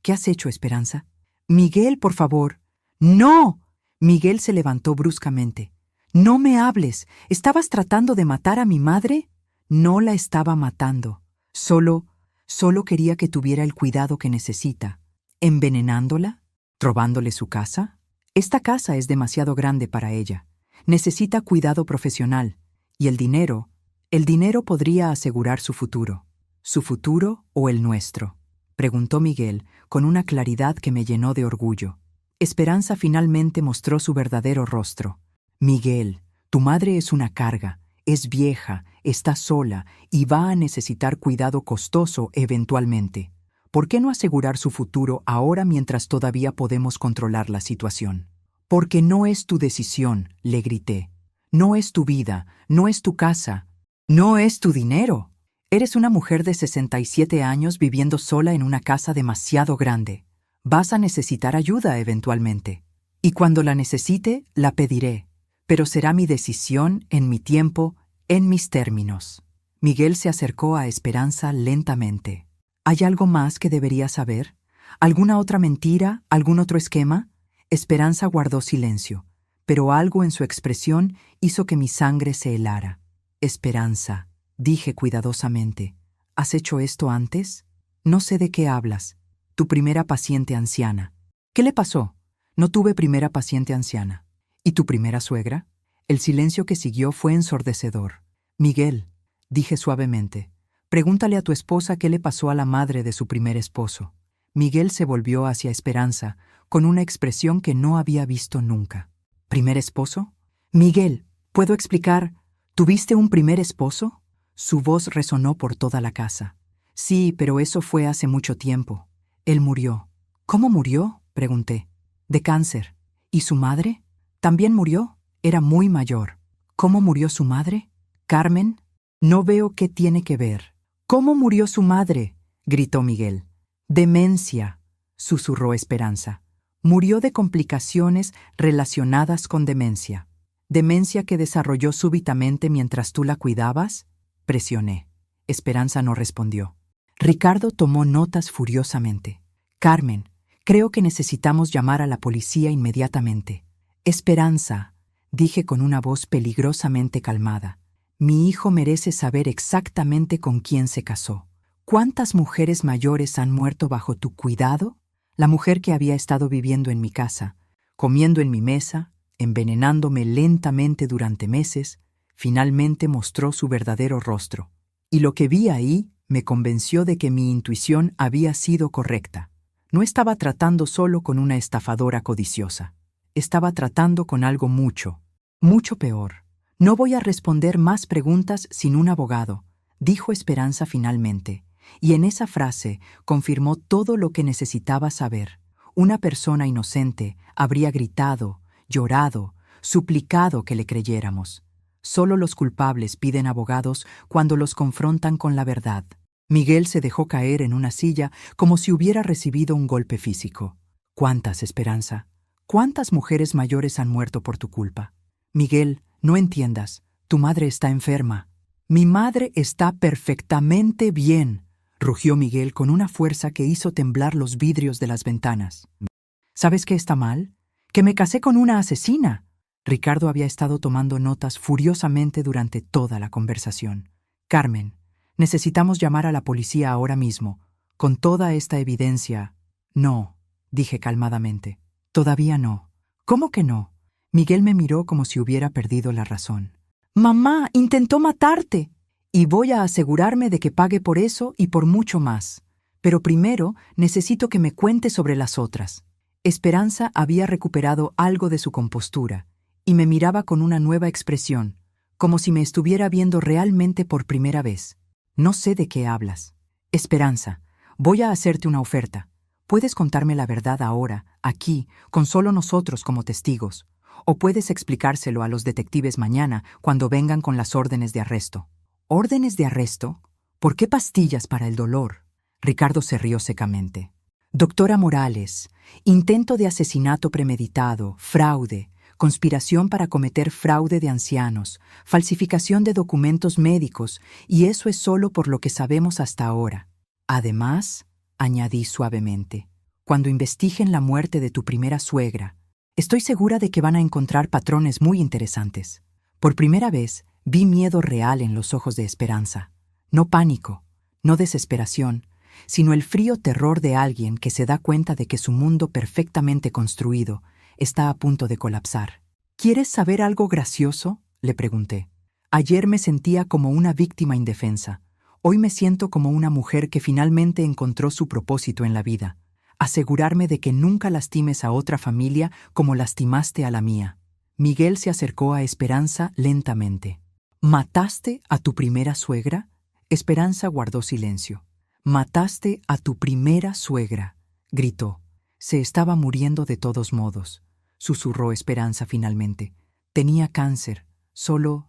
¿qué has hecho, Esperanza? Miguel, por favor. ¡No! Miguel se levantó bruscamente. No me hables. ¿Estabas tratando de matar a mi madre? No la estaba matando. Solo quería que tuviera el cuidado que necesita. ¿Envenenándola? ¿Robándole su casa? Esta casa es demasiado grande para ella. Necesita cuidado profesional. Y el dinero podría asegurar su futuro. ¿Su futuro o el nuestro? Preguntó Miguel con una claridad que me llenó de orgullo. Esperanza finalmente mostró su verdadero rostro. Miguel, tu madre es una carga, es vieja, está sola y va a necesitar cuidado costoso eventualmente. ¿Por qué no asegurar su futuro ahora mientras todavía podemos controlar la situación? Porque no es tu decisión, le grité. No es tu vida, no es tu casa, no es tu dinero. Eres una mujer de 67 años viviendo sola en una casa demasiado grande. Vas a necesitar ayuda eventualmente. Y cuando la necesite, la pediré. Pero será mi decisión, en mi tiempo, en mis términos. Miguel se acercó a Esperanza lentamente. ¿Hay algo más que debería saber? ¿Alguna otra mentira? ¿Algún otro esquema? Esperanza guardó silencio, pero algo en su expresión hizo que mi sangre se helara. Esperanza, dije cuidadosamente, ¿has hecho esto antes? No sé de qué hablas. Tu primera paciente anciana. ¿Qué le pasó? No tuve primera paciente anciana. ¿Y tu primera suegra? El silencio que siguió fue ensordecedor. Miguel, dije suavemente, pregúntale a tu esposa qué le pasó a la madre de su primer esposo. Miguel se volvió hacia Esperanza con una expresión que no había visto nunca. ¿Primer esposo? Miguel, ¿puedo explicar? ¿Tuviste un primer esposo? Su voz resonó por toda la casa. Sí, pero eso fue hace mucho tiempo. Él murió. ¿Cómo murió? Pregunté. De cáncer. ¿Y su madre? También murió. Era muy mayor. ¿Cómo murió su madre? Carmen, no veo qué tiene que ver. ¿Cómo murió su madre? Gritó Miguel. Demencia, susurró Esperanza. Murió de complicaciones relacionadas con demencia. ¿Demencia que desarrolló súbitamente mientras tú la cuidabas? Presioné. Esperanza no respondió. Ricardo tomó notas furiosamente. Carmen, creo que necesitamos llamar a la policía inmediatamente. Esperanza, dije con una voz peligrosamente calmada. Mi hijo merece saber exactamente con quién se casó. ¿Cuántas mujeres mayores han muerto bajo tu cuidado? La mujer que había estado viviendo en mi casa, comiendo en mi mesa, envenenándome lentamente durante meses, finalmente mostró su verdadero rostro. Y lo que vi ahí me convenció de que mi intuición había sido correcta. No estaba tratando solo con una estafadora codiciosa. Estaba tratando con algo mucho peor. No voy a responder más preguntas sin un abogado, dijo Esperanza finalmente, y en esa frase confirmó todo lo que necesitaba saber. Una persona inocente habría gritado, llorado, suplicado que le creyéramos. Solo los culpables piden abogados cuando los confrontan con la verdad. Miguel se dejó caer en una silla como si hubiera recibido un golpe físico. ¿Cuántas, Esperanza? ¿Cuántas mujeres mayores han muerto por tu culpa? Miguel, no entiendas. Tu madre está enferma. Mi madre está perfectamente bien, rugió Miguel con una fuerza que hizo temblar los vidrios de las ventanas. ¿Sabes qué está mal? Que me casé con una asesina. Ricardo había estado tomando notas furiosamente durante toda la conversación. Carmen, necesitamos llamar a la policía ahora mismo. Con toda esta evidencia. No, dije calmadamente. Todavía no. ¿Cómo que no? Miguel me miró como si hubiera perdido la razón. Mamá, intentó matarte. Y voy a asegurarme de que pague por eso y por mucho más. Pero primero necesito que me cuente sobre las otras. Esperanza había recuperado algo de su compostura y me miraba con una nueva expresión, como si me estuviera viendo realmente por primera vez. No sé de qué hablas. Esperanza, voy a hacerte una oferta. Puedes contarme la verdad ahora, aquí, con solo nosotros como testigos, o puedes explicárselo a los detectives mañana cuando vengan con las órdenes de arresto. ¿Órdenes de arresto? ¿Por qué pastillas para el dolor? Ricardo se rió secamente. Doctora Morales, intento de asesinato premeditado, fraude, conspiración para cometer fraude de ancianos, falsificación de documentos médicos, y eso es solo por lo que sabemos hasta ahora. Además, añadí suavemente, cuando investiguen la muerte de tu primera suegra, estoy segura de que van a encontrar patrones muy interesantes. Por primera vez, vi miedo real en los ojos de Esperanza. No pánico, no desesperación, sino el frío terror de alguien que se da cuenta de que su mundo perfectamente construido está a punto de colapsar. ¿Quieres saber algo gracioso?, le pregunté. Ayer me sentía como una víctima indefensa. Hoy me siento como una mujer que finalmente encontró su propósito en la vida. Asegurarme de que nunca lastimes a otra familia como lastimaste a la mía. Miguel se acercó a Esperanza lentamente. ¿Mataste a tu primera suegra? Esperanza guardó silencio. «Mataste a tu primera suegra», gritó. Se estaba muriendo de todos modos, susurró Esperanza finalmente. Tenía cáncer, solo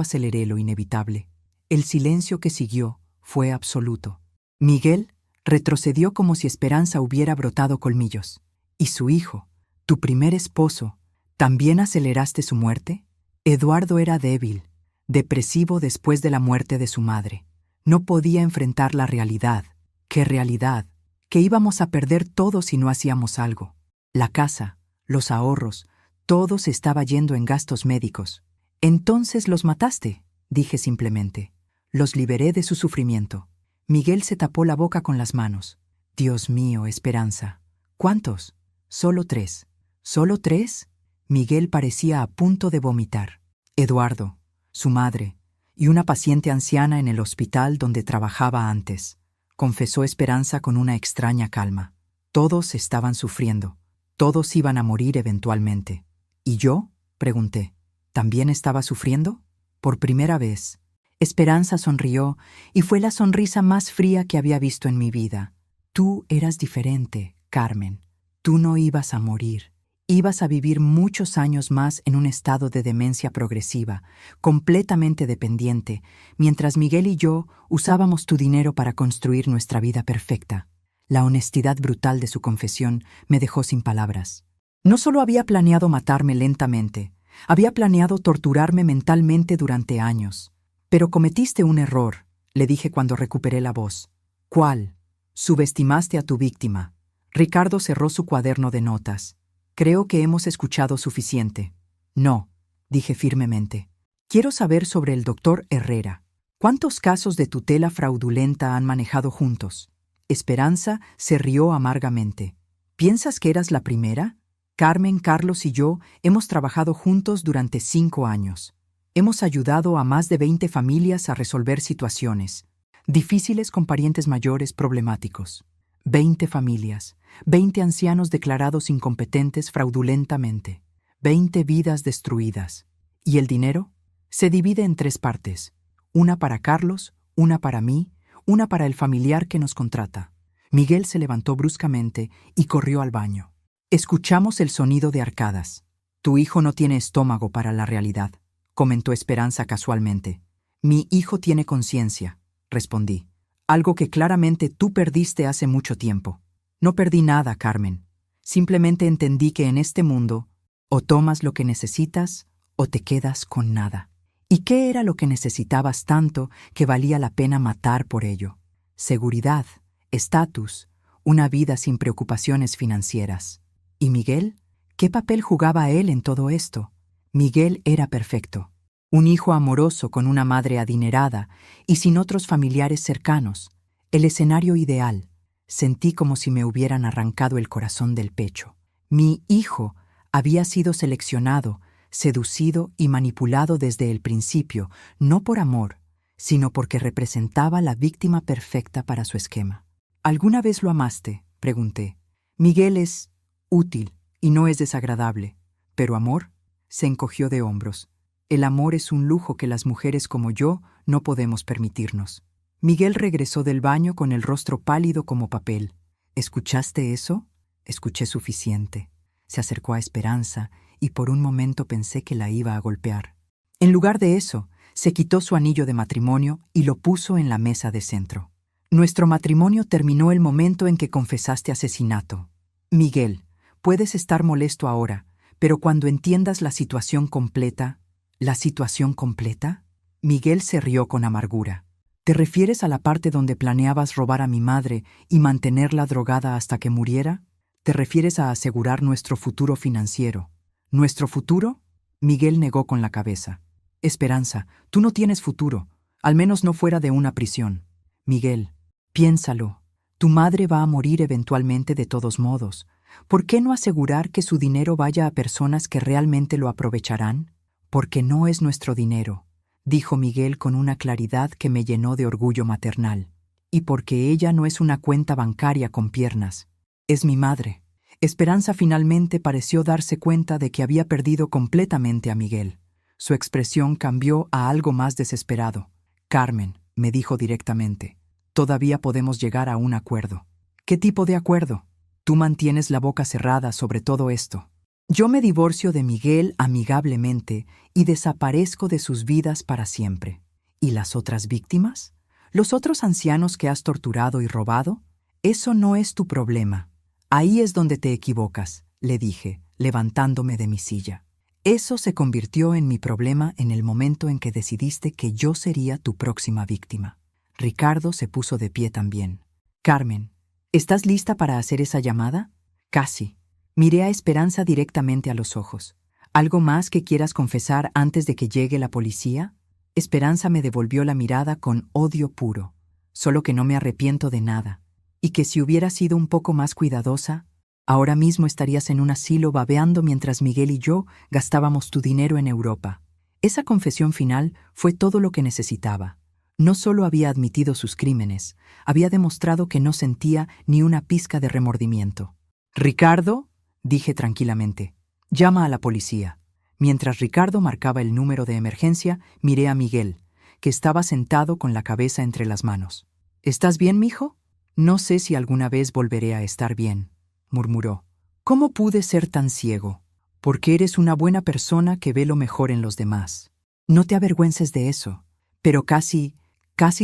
aceleré lo inevitable. El silencio que siguió fue absoluto. Miguel retrocedió como si Esperanza hubiera brotado colmillos. ¿Y su hijo, tu primer esposo, también aceleraste su muerte? Eduardo era débil, depresivo después de la muerte de su madre. No podía enfrentar la realidad. ¿Qué realidad? Que íbamos a perder todo si no hacíamos algo. La casa, los ahorros, todo se estaba yendo en gastos médicos. «Entonces los mataste», dije simplemente. «Los liberé de su sufrimiento». Miguel se tapó la boca con las manos. «Dios mío, Esperanza. ¿Cuántos?» «Solo 3». «¿Solo 3?» Miguel parecía a punto de vomitar. Eduardo, su madre, y una paciente anciana en el hospital donde trabajaba antes, confesó Esperanza con una extraña calma. Todos estaban sufriendo. Todos iban a morir eventualmente. ¿Y yo?, pregunté. ¿También estaba sufriendo? Por primera vez. Esperanza sonrió, y fue la sonrisa más fría que había visto en mi vida. Tú eras diferente, Carmen. Tú no ibas a morir. Ibas a vivir muchos años más en un estado de demencia progresiva, completamente dependiente, mientras Miguel y yo usábamos tu dinero para construir nuestra vida perfecta. La honestidad brutal de su confesión me dejó sin palabras. No solo había planeado matarme lentamente, había planeado torturarme mentalmente durante años. Pero cometiste un error, le dije cuando recuperé la voz. ¿Cuál? Subestimaste a tu víctima. Ricardo cerró su cuaderno de notas. Creo que hemos escuchado suficiente. No, dije firmemente. Quiero saber sobre el doctor Herrera. ¿Cuántos casos de tutela fraudulenta han manejado juntos? Esperanza se rió amargamente. ¿Piensas que eras la primera? Carmen, Carlos y yo hemos trabajado juntos durante 5 años. Hemos ayudado a más de 20 familias a resolver situaciones difíciles con parientes mayores problemáticos. 20 familias, 20 ancianos declarados incompetentes fraudulentamente, 20 vidas destruidas. ¿Y el dinero? Se divide en 3 partes. Una para Carlos, una para mí, una para el familiar que nos contrata. Miguel se levantó bruscamente y corrió al baño. Escuchamos el sonido de arcadas. Tu hijo no tiene estómago para la realidad, comentó Esperanza casualmente. Mi hijo tiene conciencia, respondí. Algo que claramente tú perdiste hace mucho tiempo. No perdí nada, Carmen. Simplemente entendí que en este mundo, o tomas lo que necesitas, o te quedas con nada. ¿Y qué era lo que necesitabas tanto que valía la pena matar por ello? Seguridad, estatus, una vida sin preocupaciones financieras. ¿Y Miguel? ¿Qué papel jugaba él en todo esto? Miguel era perfecto. Un hijo amoroso con una madre adinerada y sin otros familiares cercanos. El escenario ideal. Sentí como si me hubieran arrancado el corazón del pecho. Mi hijo había sido seleccionado, seducido y manipulado desde el principio, no por amor, sino porque representaba la víctima perfecta para su esquema. ¿Alguna vez lo amaste?, pregunté. Miguel es útil y no es desagradable, pero amor, se encogió de hombros. El amor es un lujo que las mujeres como yo no podemos permitirnos. Miguel regresó del baño con el rostro pálido como papel. ¿Escuchaste eso? Escuché suficiente. Se acercó a Esperanza y por un momento pensé que la iba a golpear. En lugar de eso, se quitó su anillo de matrimonio y lo puso en la mesa de centro. Nuestro matrimonio terminó el momento en que confesaste asesinato. Miguel, puedes estar molesto ahora, pero cuando entiendas la situación completa... ¿La situación completa? Miguel se rió con amargura. ¿Te refieres a la parte donde planeabas robar a mi madre y mantenerla drogada hasta que muriera? ¿Te refieres a asegurar nuestro futuro financiero? ¿Nuestro futuro? Miguel negó con la cabeza. Esperanza, tú no tienes futuro, al menos no fuera de una prisión. Miguel, piénsalo. Tu madre va a morir eventualmente de todos modos. ¿Por qué no asegurar que su dinero vaya a personas que realmente lo aprovecharán? Porque no es nuestro dinero, dijo Miguel con una claridad que me llenó de orgullo maternal. Y porque ella no es una cuenta bancaria con piernas. Es mi madre. Esperanza finalmente pareció darse cuenta de que había perdido completamente a Miguel. Su expresión cambió a algo más desesperado. Carmen, me dijo directamente, todavía podemos llegar a un acuerdo. ¿Qué tipo de acuerdo? Tú mantienes la boca cerrada sobre todo esto. Yo me divorcio de Miguel amigablemente y desaparezco de sus vidas para siempre. ¿Y las otras víctimas? ¿Los otros ancianos que has torturado y robado? Eso no es tu problema. Ahí es donde te equivocas, le dije, levantándome de mi silla. Eso se convirtió en mi problema en el momento en que decidiste que yo sería tu próxima víctima. Ricardo se puso de pie también. Carmen, ¿estás lista para hacer esa llamada? Casi. Miré a Esperanza directamente a los ojos. ¿Algo más que quieras confesar antes de que llegue la policía? Esperanza me devolvió la mirada con odio puro. Solo que no me arrepiento de nada. Y que si hubiera sido un poco más cuidadosa, ahora mismo estarías en un asilo babeando mientras Miguel y yo gastábamos tu dinero en Europa. Esa confesión final fue todo lo que necesitaba. No solo había admitido sus crímenes, había demostrado que no sentía ni una pizca de remordimiento. «Ricardo», dije tranquilamente, «llama a la policía». Mientras Ricardo marcaba el número de emergencia, miré a Miguel, que estaba sentado con la cabeza entre las manos. «¿Estás bien, mijo?» «No sé si alguna vez volveré a estar bien», murmuró. «¿Cómo pude ser tan ciego? Porque eres una buena persona que ve lo mejor en los demás. No te avergüences de eso. Pero casi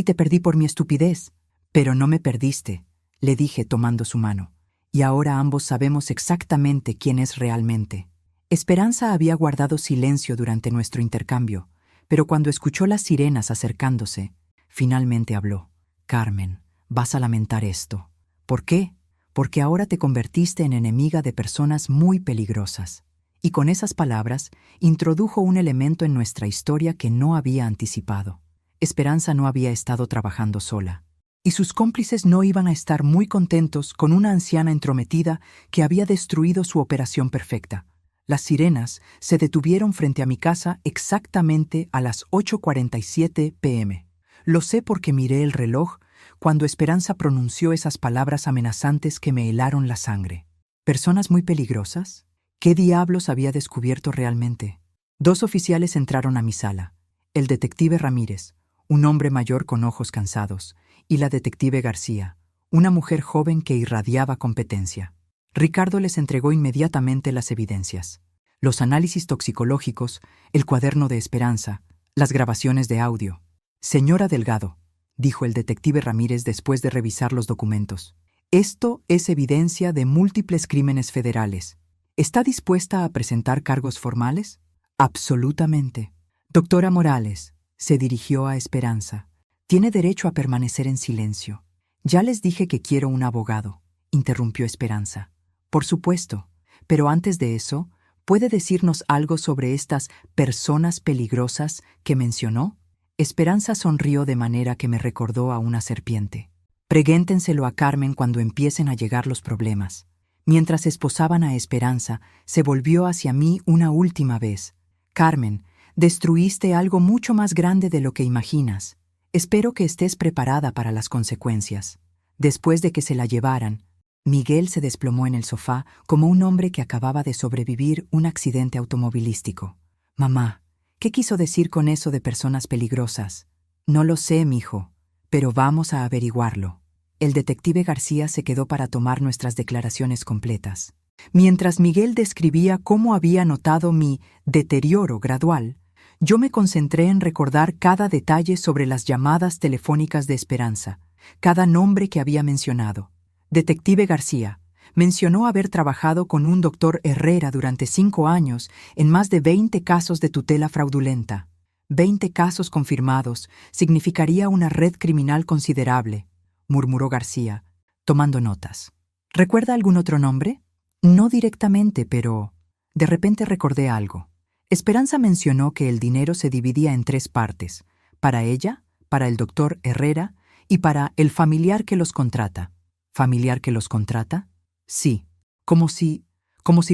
te perdí por mi estupidez». «Pero no me perdiste», le dije tomando su mano. «Y ahora ambos sabemos exactamente quién es realmente». Esperanza había guardado silencio durante nuestro intercambio, pero cuando escuchó las sirenas acercándose, finalmente habló. «Carmen, vas a lamentar esto». «¿Por qué?» «Porque ahora te convertiste en enemiga de personas muy peligrosas». Y con esas palabras, introdujo un elemento en nuestra historia que no había anticipado. Esperanza no había estado trabajando sola. Y sus cómplices no iban a estar muy contentos con una anciana entrometida que había destruido su operación perfecta. Las sirenas se detuvieron frente a mi casa exactamente a las 8:47 p.m. Lo sé porque miré el reloj cuando Esperanza pronunció esas palabras amenazantes que me helaron la sangre. ¿Personas muy peligrosas? ¿Qué diablos había descubierto realmente? 2 oficiales entraron a mi sala. el detective Ramírez, un hombre mayor con ojos cansados, y la detective García, una mujer joven que irradiaba competencia. Ricardo les entregó inmediatamente las evidencias: los análisis toxicológicos, el cuaderno de Esperanza, las grabaciones de audio. Señora Delgado, dijo el detective Ramírez después de revisar los documentos, esto es evidencia de múltiples crímenes federales. ¿Está dispuesta a presentar cargos formales? Absolutamente. Doctora Morales, se dirigió a Esperanza, tiene derecho a permanecer en silencio. Ya les dije que quiero un abogado, interrumpió Esperanza. Por supuesto, pero antes de eso, ¿puede decirnos algo sobre estas personas peligrosas que mencionó? Esperanza sonrió de manera que me recordó a una serpiente. Pregúntenselo a Carmen cuando empiecen a llegar los problemas. Mientras esposaban a Esperanza, se volvió hacia mí una última vez. Carmen, destruiste algo mucho más grande de lo que imaginas. Espero que estés preparada para las consecuencias. Después de que se la llevaran, Miguel se desplomó en el sofá como un hombre que acababa de sobrevivir un accidente automovilístico. Mamá, ¿qué quiso decir con eso de personas peligrosas? No lo sé, mijo, pero vamos a averiguarlo. El detective García se quedó para tomar nuestras declaraciones completas. Mientras Miguel describía cómo había notado mi deterioro gradual, yo me concentré en recordar cada detalle sobre las llamadas telefónicas de Esperanza, cada nombre que había mencionado. Detective García mencionó haber trabajado con un doctor Herrera durante 5 años en más de 20 casos de tutela fraudulenta. 20 casos confirmados significaría una red criminal considerable, murmuró García, tomando notas. ¿Recuerda algún otro nombre? No directamente, pero de repente recordé algo. Esperanza mencionó que el dinero se dividía en 3 partes: para ella, para el doctor Herrera y para el familiar que los contrata. ¿Familiar que los contrata? Sí, como si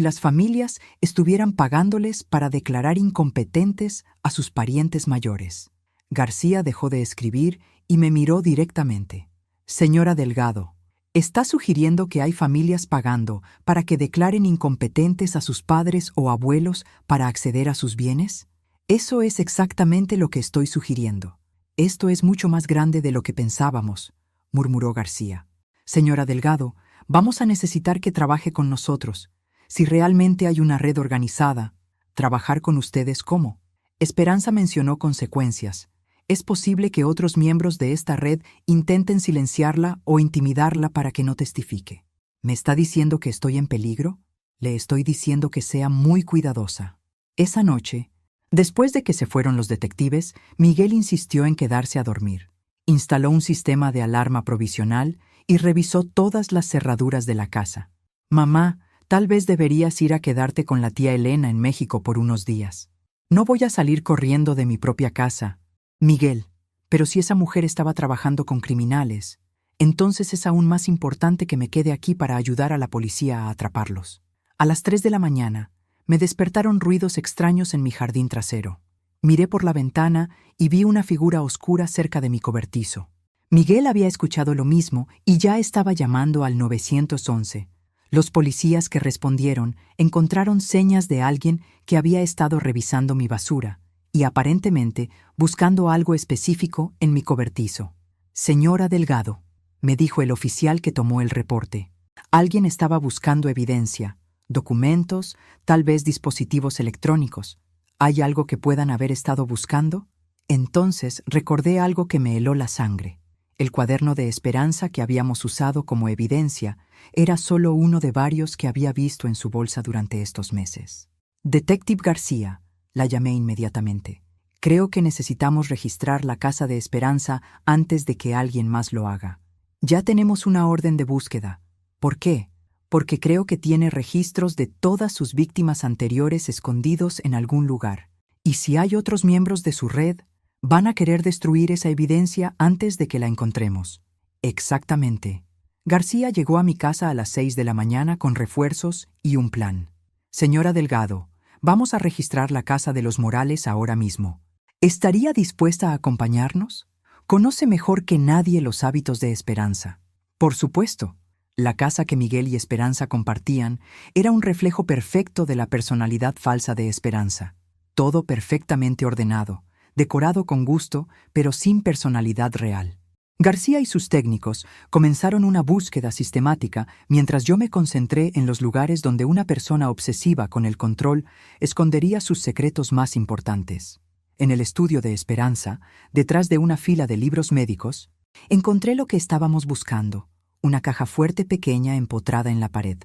las familias estuvieran pagándoles para declarar incompetentes a sus parientes mayores. García dejó de escribir y me miró directamente. Señora Delgado, ¿está sugiriendo que hay familias pagando para que declaren incompetentes a sus padres o abuelos para acceder a sus bienes? Eso es exactamente lo que estoy sugiriendo. Esto es mucho más grande de lo que pensábamos, murmuró García. Señora Delgado, vamos a necesitar que trabaje con nosotros. Si realmente hay una red organizada, ¿trabajar con ustedes cómo? Esperanza mencionó consecuencias. Es posible que otros miembros de esta red intenten silenciarla o intimidarla para que no testifique. ¿Me está diciendo que estoy en peligro? Le estoy diciendo que sea muy cuidadosa. Esa noche, después de que se fueron los detectives, Miguel insistió en quedarse a dormir. Instaló un sistema de alarma provisional y revisó todas las cerraduras de la casa. Mamá, tal vez deberías ir a quedarte con la tía Elena en México por unos días. No voy a salir corriendo de mi propia casa. Miguel, pero si esa mujer estaba trabajando con criminales, entonces es aún más importante que me quede aquí para ayudar a la policía a atraparlos. A las 3 de la mañana, me despertaron ruidos extraños en mi jardín trasero. Miré por la ventana y vi una figura oscura cerca de mi cobertizo. Miguel había escuchado lo mismo y ya estaba llamando al 911. Los policías que respondieron encontraron señas de alguien que había estado revisando mi basura y aparentemente buscando algo específico en mi cobertizo. Señora Delgado, me dijo el oficial que tomó el reporte. Alguien estaba buscando evidencia, documentos, tal vez dispositivos electrónicos. ¿Hay algo que puedan haber estado buscando? Entonces recordé algo que me heló la sangre. El cuaderno de Esperanza que habíamos usado como evidencia era solo uno de varios que había visto en su bolsa durante estos meses. Detective García, la llamé inmediatamente. Creo que necesitamos registrar la casa de Esperanza antes de que alguien más lo haga. Ya tenemos una orden de búsqueda. ¿Por qué? Porque creo que tiene registros de todas sus víctimas anteriores escondidos en algún lugar. Y si hay otros miembros de su red, van a querer destruir esa evidencia antes de que la encontremos. Exactamente. García llegó a mi casa a las 6 de la mañana con refuerzos y un plan. Señora Delgado, vamos a registrar la casa de los Morales ahora mismo. ¿Estaría dispuesta a acompañarnos? Conoce mejor que nadie los hábitos de Esperanza. Por supuesto. La casa que Miguel y Esperanza compartían era un reflejo perfecto de la personalidad falsa de Esperanza. Todo perfectamente ordenado, decorado con gusto, pero sin personalidad real. García y sus técnicos comenzaron una búsqueda sistemática mientras yo me concentré en los lugares donde una persona obsesiva con el control escondería sus secretos más importantes. En el estudio de Esperanza, detrás de una fila de libros médicos, encontré lo que estábamos buscando, una caja fuerte pequeña empotrada en la pared.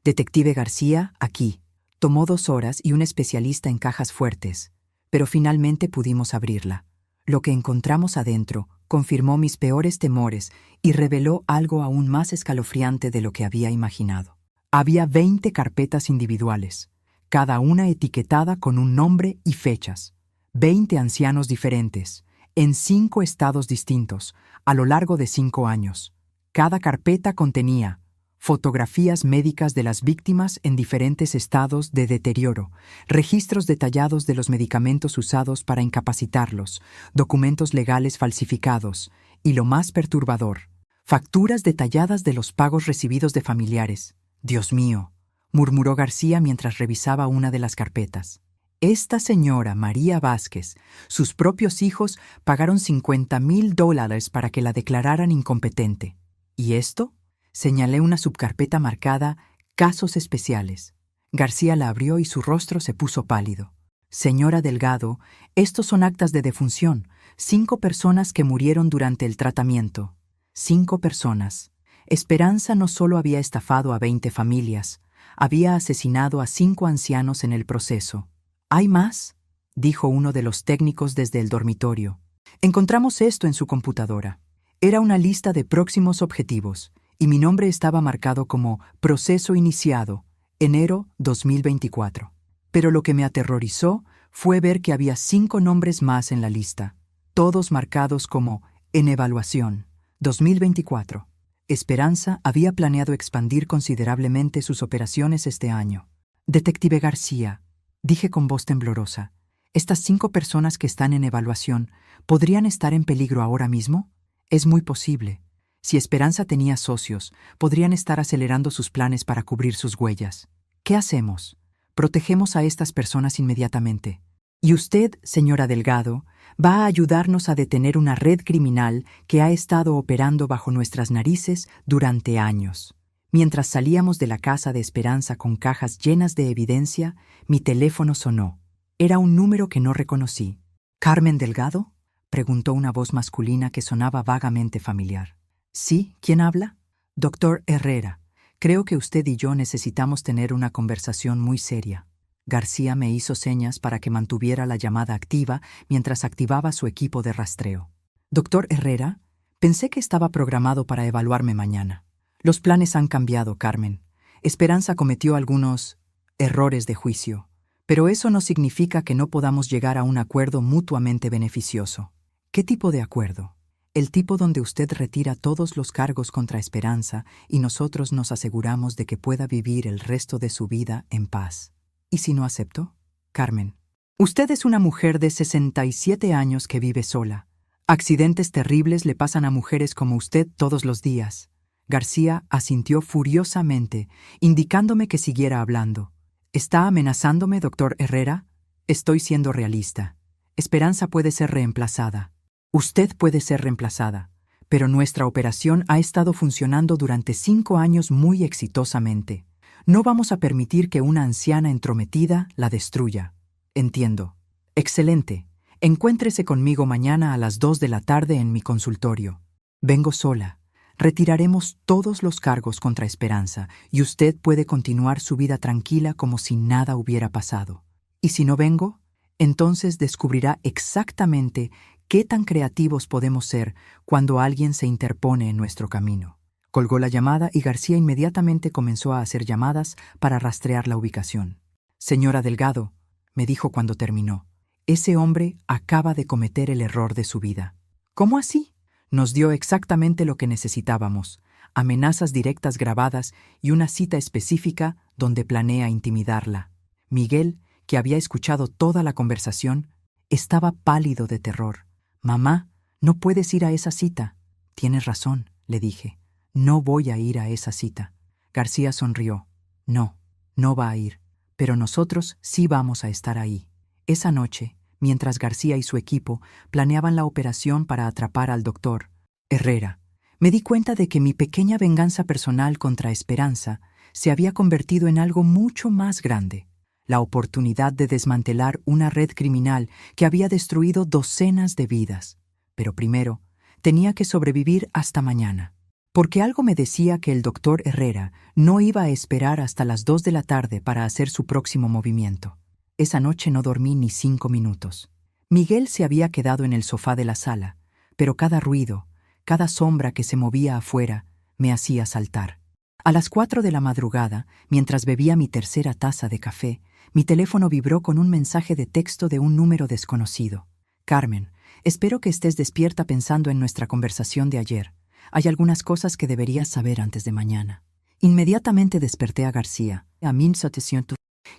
Detective García, aquí. Tomó 2 horas y un especialista en cajas fuertes, pero finalmente pudimos abrirla. Lo que encontramos adentro confirmó mis peores temores y reveló algo aún más escalofriante de lo que había imaginado. Había 20 carpetas individuales, cada una etiquetada con un nombre y fechas. 20 ancianos diferentes, en 5 estados distintos, a lo largo de 5 años. Cada carpeta contenía fotografías médicas de las víctimas en diferentes estados de deterioro, registros detallados de los medicamentos usados para incapacitarlos, documentos legales falsificados y, lo más perturbador, facturas detalladas de los pagos recibidos de familiares. «Dios mío», murmuró García mientras revisaba una de las carpetas. Esta señora, María Vázquez, sus propios hijos pagaron $50,000 para que la declararan incompetente. ¿Y esto? Señalé una subcarpeta marcada «Casos especiales». García la abrió y su rostro se puso pálido. «Señora Delgado, estos son actas de defunción. 5 personas que murieron durante el tratamiento. 5 personas. Esperanza no solo había estafado a 20 familias, había asesinado a 5 ancianos en el proceso». «¿Hay más?», dijo uno de los técnicos desde el dormitorio. «Encontramos esto en su computadora. Era una lista de próximos objetivos, y mi nombre estaba marcado como Proceso Iniciado, enero 2024. Pero lo que me aterrorizó fue ver que había 5 nombres más en la lista, todos marcados como En Evaluación, 2024. Esperanza había planeado expandir considerablemente sus operaciones este año. «Detective García», dije con voz temblorosa, «¿estas 5 personas que están en evaluación podrían estar en peligro ahora mismo? Es muy posible. Si Esperanza tenía socios, podrían estar acelerando sus planes para cubrir sus huellas. ¿Qué hacemos? Protegemos a estas personas inmediatamente. Y usted, señora Delgado, va a ayudarnos a detener una red criminal que ha estado operando bajo nuestras narices durante años». Mientras salíamos de la casa de Esperanza con cajas llenas de evidencia, mi teléfono sonó. Era un número que no reconocí. «¿Carmen Delgado?», preguntó una voz masculina que sonaba vagamente familiar. «Sí, ¿quién habla?» «Doctor Herrera, creo que usted y yo necesitamos tener una conversación muy seria». García me hizo señas para que mantuviera la llamada activa mientras activaba su equipo de rastreo. «Doctor Herrera, pensé que estaba programado para evaluarme mañana. Los planes han cambiado, Carmen. Esperanza cometió algunos errores de juicio, pero eso no significa que no podamos llegar a un acuerdo mutuamente beneficioso». «¿Qué tipo de acuerdo?» «El tipo donde usted retira todos los cargos contra Esperanza y nosotros nos aseguramos de que pueda vivir el resto de su vida en paz». «¿Y si no acepto?» «Carmen, usted es una mujer de 67 años que vive sola. Accidentes terribles le pasan a mujeres como usted todos los días». García asintió furiosamente, indicándome que siguiera hablando. «¿Está amenazándome, doctor Herrera?» «Estoy siendo realista. Esperanza puede ser reemplazada. Usted puede ser reemplazada, pero nuestra operación ha estado funcionando durante 5 años muy exitosamente. No vamos a permitir que una anciana entrometida la destruya». «Entiendo». «Excelente. Encuéntrese conmigo mañana a las 2 de la tarde en mi consultorio. Vengo sola. Retiraremos todos los cargos contra Esperanza y usted puede continuar su vida tranquila como si nada hubiera pasado. ¿Y si no vengo? Entonces descubrirá exactamente qué tan creativos podemos ser cuando alguien se interpone en nuestro camino». Colgó la llamada y García inmediatamente comenzó a hacer llamadas para rastrear la ubicación. «Señora Delgado», me dijo cuando terminó, «ese hombre acaba de cometer el error de su vida». «¿Cómo así?» Nos dio exactamente lo que necesitábamos, amenazas directas grabadas y una cita específica donde planea intimidarla. Miguel, que había escuchado toda la conversación, estaba pálido de terror. «Mamá, no puedes ir a esa cita». «Tienes razón», le dije. «No voy a ir a esa cita». García sonrió. «No, no va a ir, pero nosotros sí vamos a estar ahí». Esa noche, mientras García y su equipo planeaban la operación para atrapar al doctor Herrera. Me di cuenta de que mi pequeña venganza personal contra Esperanza se había convertido en algo mucho más grande, la oportunidad de desmantelar una red criminal que había destruido docenas de vidas. Pero primero, tenía que sobrevivir hasta mañana, porque algo me decía que el doctor Herrera no iba a esperar hasta las 2 de la tarde para hacer su próximo movimiento. Esa noche no dormí ni 5 minutos. Miguel se había quedado en el sofá de la sala, pero cada ruido, cada sombra que se movía afuera, me hacía saltar. A las 4 de la madrugada, mientras bebía mi tercera taza de café, mi teléfono vibró con un mensaje de texto de un número desconocido. Carmen, espero que estés despierta pensando en nuestra conversación de ayer. Hay algunas cosas que deberías saber antes de mañana. Inmediatamente desperté a García,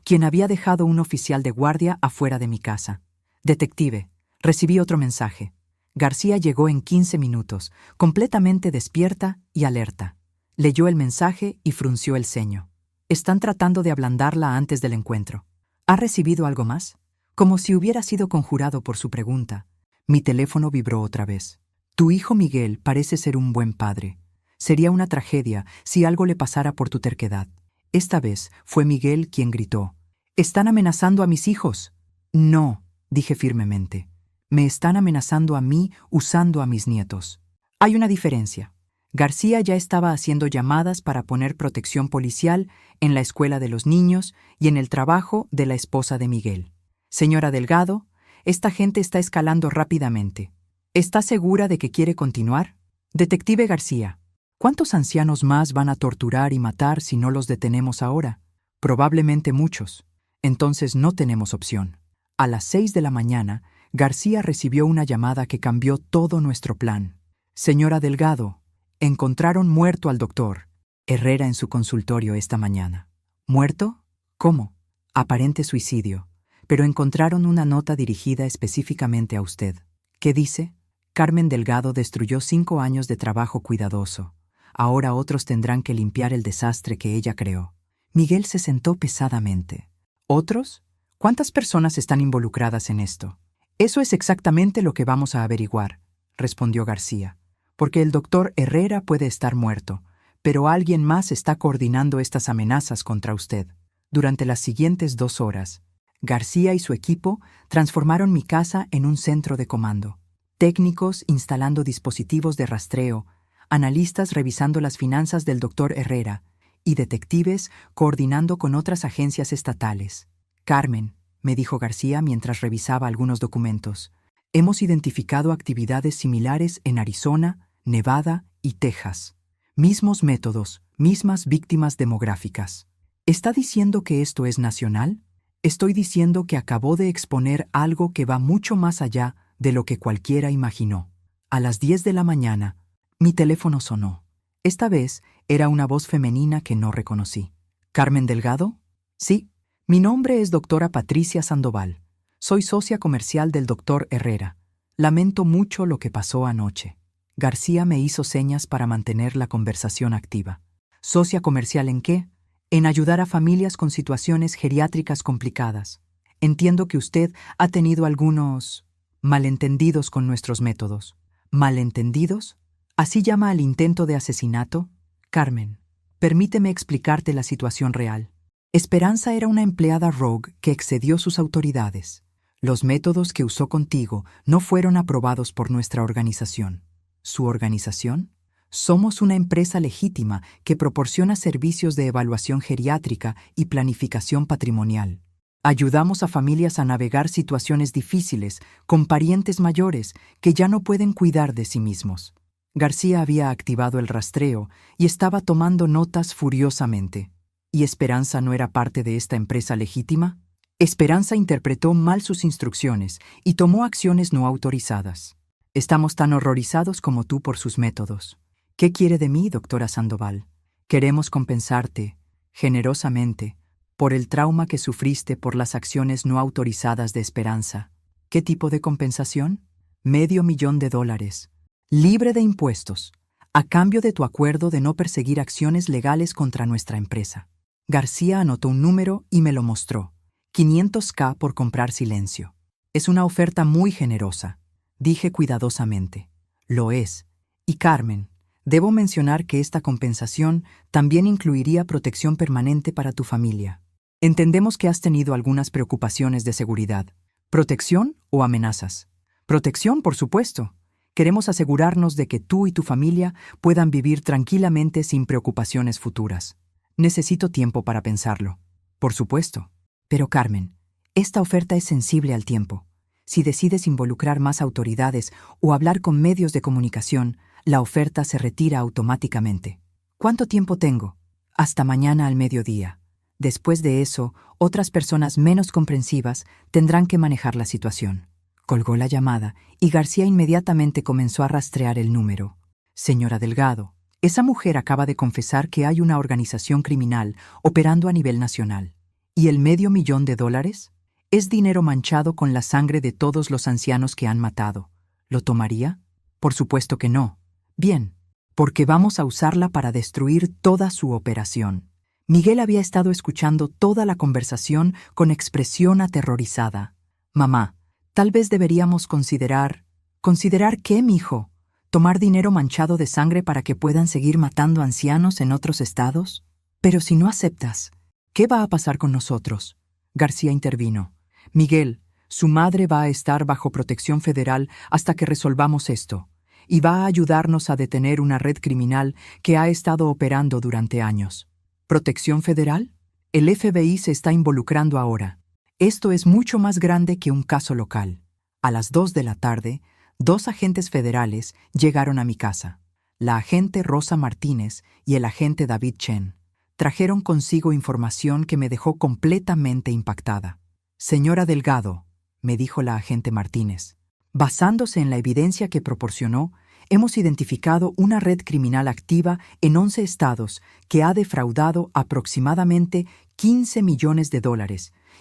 quien había dejado un oficial de guardia afuera de mi casa. Detective, recibí otro mensaje. García llegó en 15 minutos, completamente despierta y alerta. Leyó el mensaje y frunció el ceño. Están tratando de ablandarla antes del encuentro. ¿Ha recibido algo más? Como si hubiera sido conjurado por su pregunta. Mi teléfono vibró otra vez. Tu hijo Miguel parece ser un buen padre. Sería una tragedia si algo le pasara por tu terquedad. Esta vez fue Miguel quien gritó. «¡Están amenazando a mis hijos!». «No», dije firmemente. «Me están amenazando a mí usando a mis nietos». Hay una diferencia. García ya estaba haciendo llamadas para poner protección policial en la escuela de los niños y en el trabajo de la esposa de Miguel. Señora Delgado, esta gente está escalando rápidamente. ¿Está segura de que quiere continuar? Detective García, ¿cuántos ancianos más van a torturar y matar si no los detenemos ahora? Probablemente muchos. Entonces no tenemos opción. A las 6 de la mañana, García recibió una llamada que cambió todo nuestro plan. Señora Delgado, encontraron muerto al doctor Herrera en su consultorio esta mañana. ¿Muerto? ¿Cómo? Aparente suicidio. Pero encontraron una nota dirigida específicamente a usted. ¿Qué dice? Carmen Delgado destruyó 5 años de trabajo cuidadoso. Ahora otros tendrán que limpiar el desastre que ella creó. Miguel se sentó pesadamente. ¿Otros? ¿Cuántas personas están involucradas en esto? Eso es exactamente lo que vamos a averiguar, respondió García. Porque el doctor Herrera puede estar muerto, pero alguien más está coordinando estas amenazas contra usted. Durante las siguientes 2 horas, García y su equipo transformaron mi casa en un centro de comando. Técnicos instalando dispositivos de rastreo, analistas revisando las finanzas del doctor Herrera y detectives coordinando con otras agencias estatales. Carmen, me dijo García mientras revisaba algunos documentos, hemos identificado actividades similares en Arizona, Nevada y Texas. Mismos métodos, mismas víctimas demográficas. ¿Está diciendo que esto es nacional? Estoy diciendo que acabó de exponer algo que va mucho más allá de lo que cualquiera imaginó. A las 10 de la mañana, mi teléfono sonó. Esta vez era una voz femenina que no reconocí. ¿Carmen Delgado? Sí, mi nombre es doctora Patricia Sandoval. Soy socia comercial del doctor Herrera. Lamento mucho lo que pasó anoche. García me hizo señas para mantener la conversación activa. ¿Socia comercial en qué? En ayudar a familias con situaciones geriátricas complicadas. Entiendo que usted ha tenido algunos malentendidos con nuestros métodos. ¿Malentendidos? ¿Así llama al intento de asesinato? Carmen, permíteme explicarte la situación real. Esperanza era una empleada rogue que excedió sus autoridades. Los métodos que usó contigo no fueron aprobados por nuestra organización. ¿Su organización? Somos una empresa legítima que proporciona servicios de evaluación geriátrica y planificación patrimonial. Ayudamos a familias a navegar situaciones difíciles con parientes mayores que ya no pueden cuidar de sí mismos. García había activado el rastreo y estaba tomando notas furiosamente. ¿Y Esperanza no era parte de esta empresa legítima? Esperanza interpretó mal sus instrucciones y tomó acciones no autorizadas. Estamos tan horrorizados como tú por sus métodos. ¿Qué quiere de mí, doctora Sandoval? Queremos compensarte, generosamente, por el trauma que sufriste por las acciones no autorizadas de Esperanza. ¿Qué tipo de compensación? $500,000, libre de impuestos, a cambio de tu acuerdo de no perseguir acciones legales contra nuestra empresa. García anotó un número y me lo mostró. $500,000 por comprar silencio. Es una oferta muy generosa, dije cuidadosamente. Lo es. Y Carmen, debo mencionar que esta compensación también incluiría protección permanente para tu familia. Entendemos que has tenido algunas preocupaciones de seguridad. ¿Protección o amenazas? Protección, por supuesto. Queremos asegurarnos de que tú y tu familia puedan vivir tranquilamente sin preocupaciones futuras. Necesito tiempo para pensarlo. Por supuesto. Pero Carmen, esta oferta es sensible al tiempo. Si decides involucrar más autoridades o hablar con medios de comunicación, la oferta se retira automáticamente. ¿Cuánto tiempo tengo? Hasta mañana al mediodía. Después de eso, otras personas menos comprensivas tendrán que manejar la situación. Colgó la llamada y García inmediatamente comenzó a rastrear el número. Señora Delgado, esa mujer acaba de confesar que hay una organización criminal operando a nivel nacional. ¿Y el $500,000? Es dinero manchado con la sangre de todos los ancianos que han matado. ¿Lo tomaría? Por supuesto que no. Bien, porque vamos a usarla para destruir toda su operación. Miguel había estado escuchando toda la conversación con expresión aterrorizada. Mamá, tal vez deberíamos considerar... ¿Considerar qué, mijo? ¿Tomar dinero manchado de sangre para que puedan seguir matando ancianos en otros estados? Pero si no aceptas, ¿qué va a pasar con nosotros? García intervino. Miguel, su madre va a estar bajo protección federal hasta que resolvamos esto, y va a ayudarnos a detener una red criminal que ha estado operando durante años. ¿Protección federal? El FBI se está involucrando ahora. Esto es mucho más grande que un caso local. A las 2 de la tarde, 2 agentes federales llegaron a mi casa. La agente Rosa Martínez y el agente David Chen. Trajeron consigo información que me dejó completamente impactada. Señora Delgado, me dijo la agente Martínez, basándose en la evidencia que proporcionó, hemos identificado una red criminal activa en 11 estados que ha defraudado aproximadamente $15 millones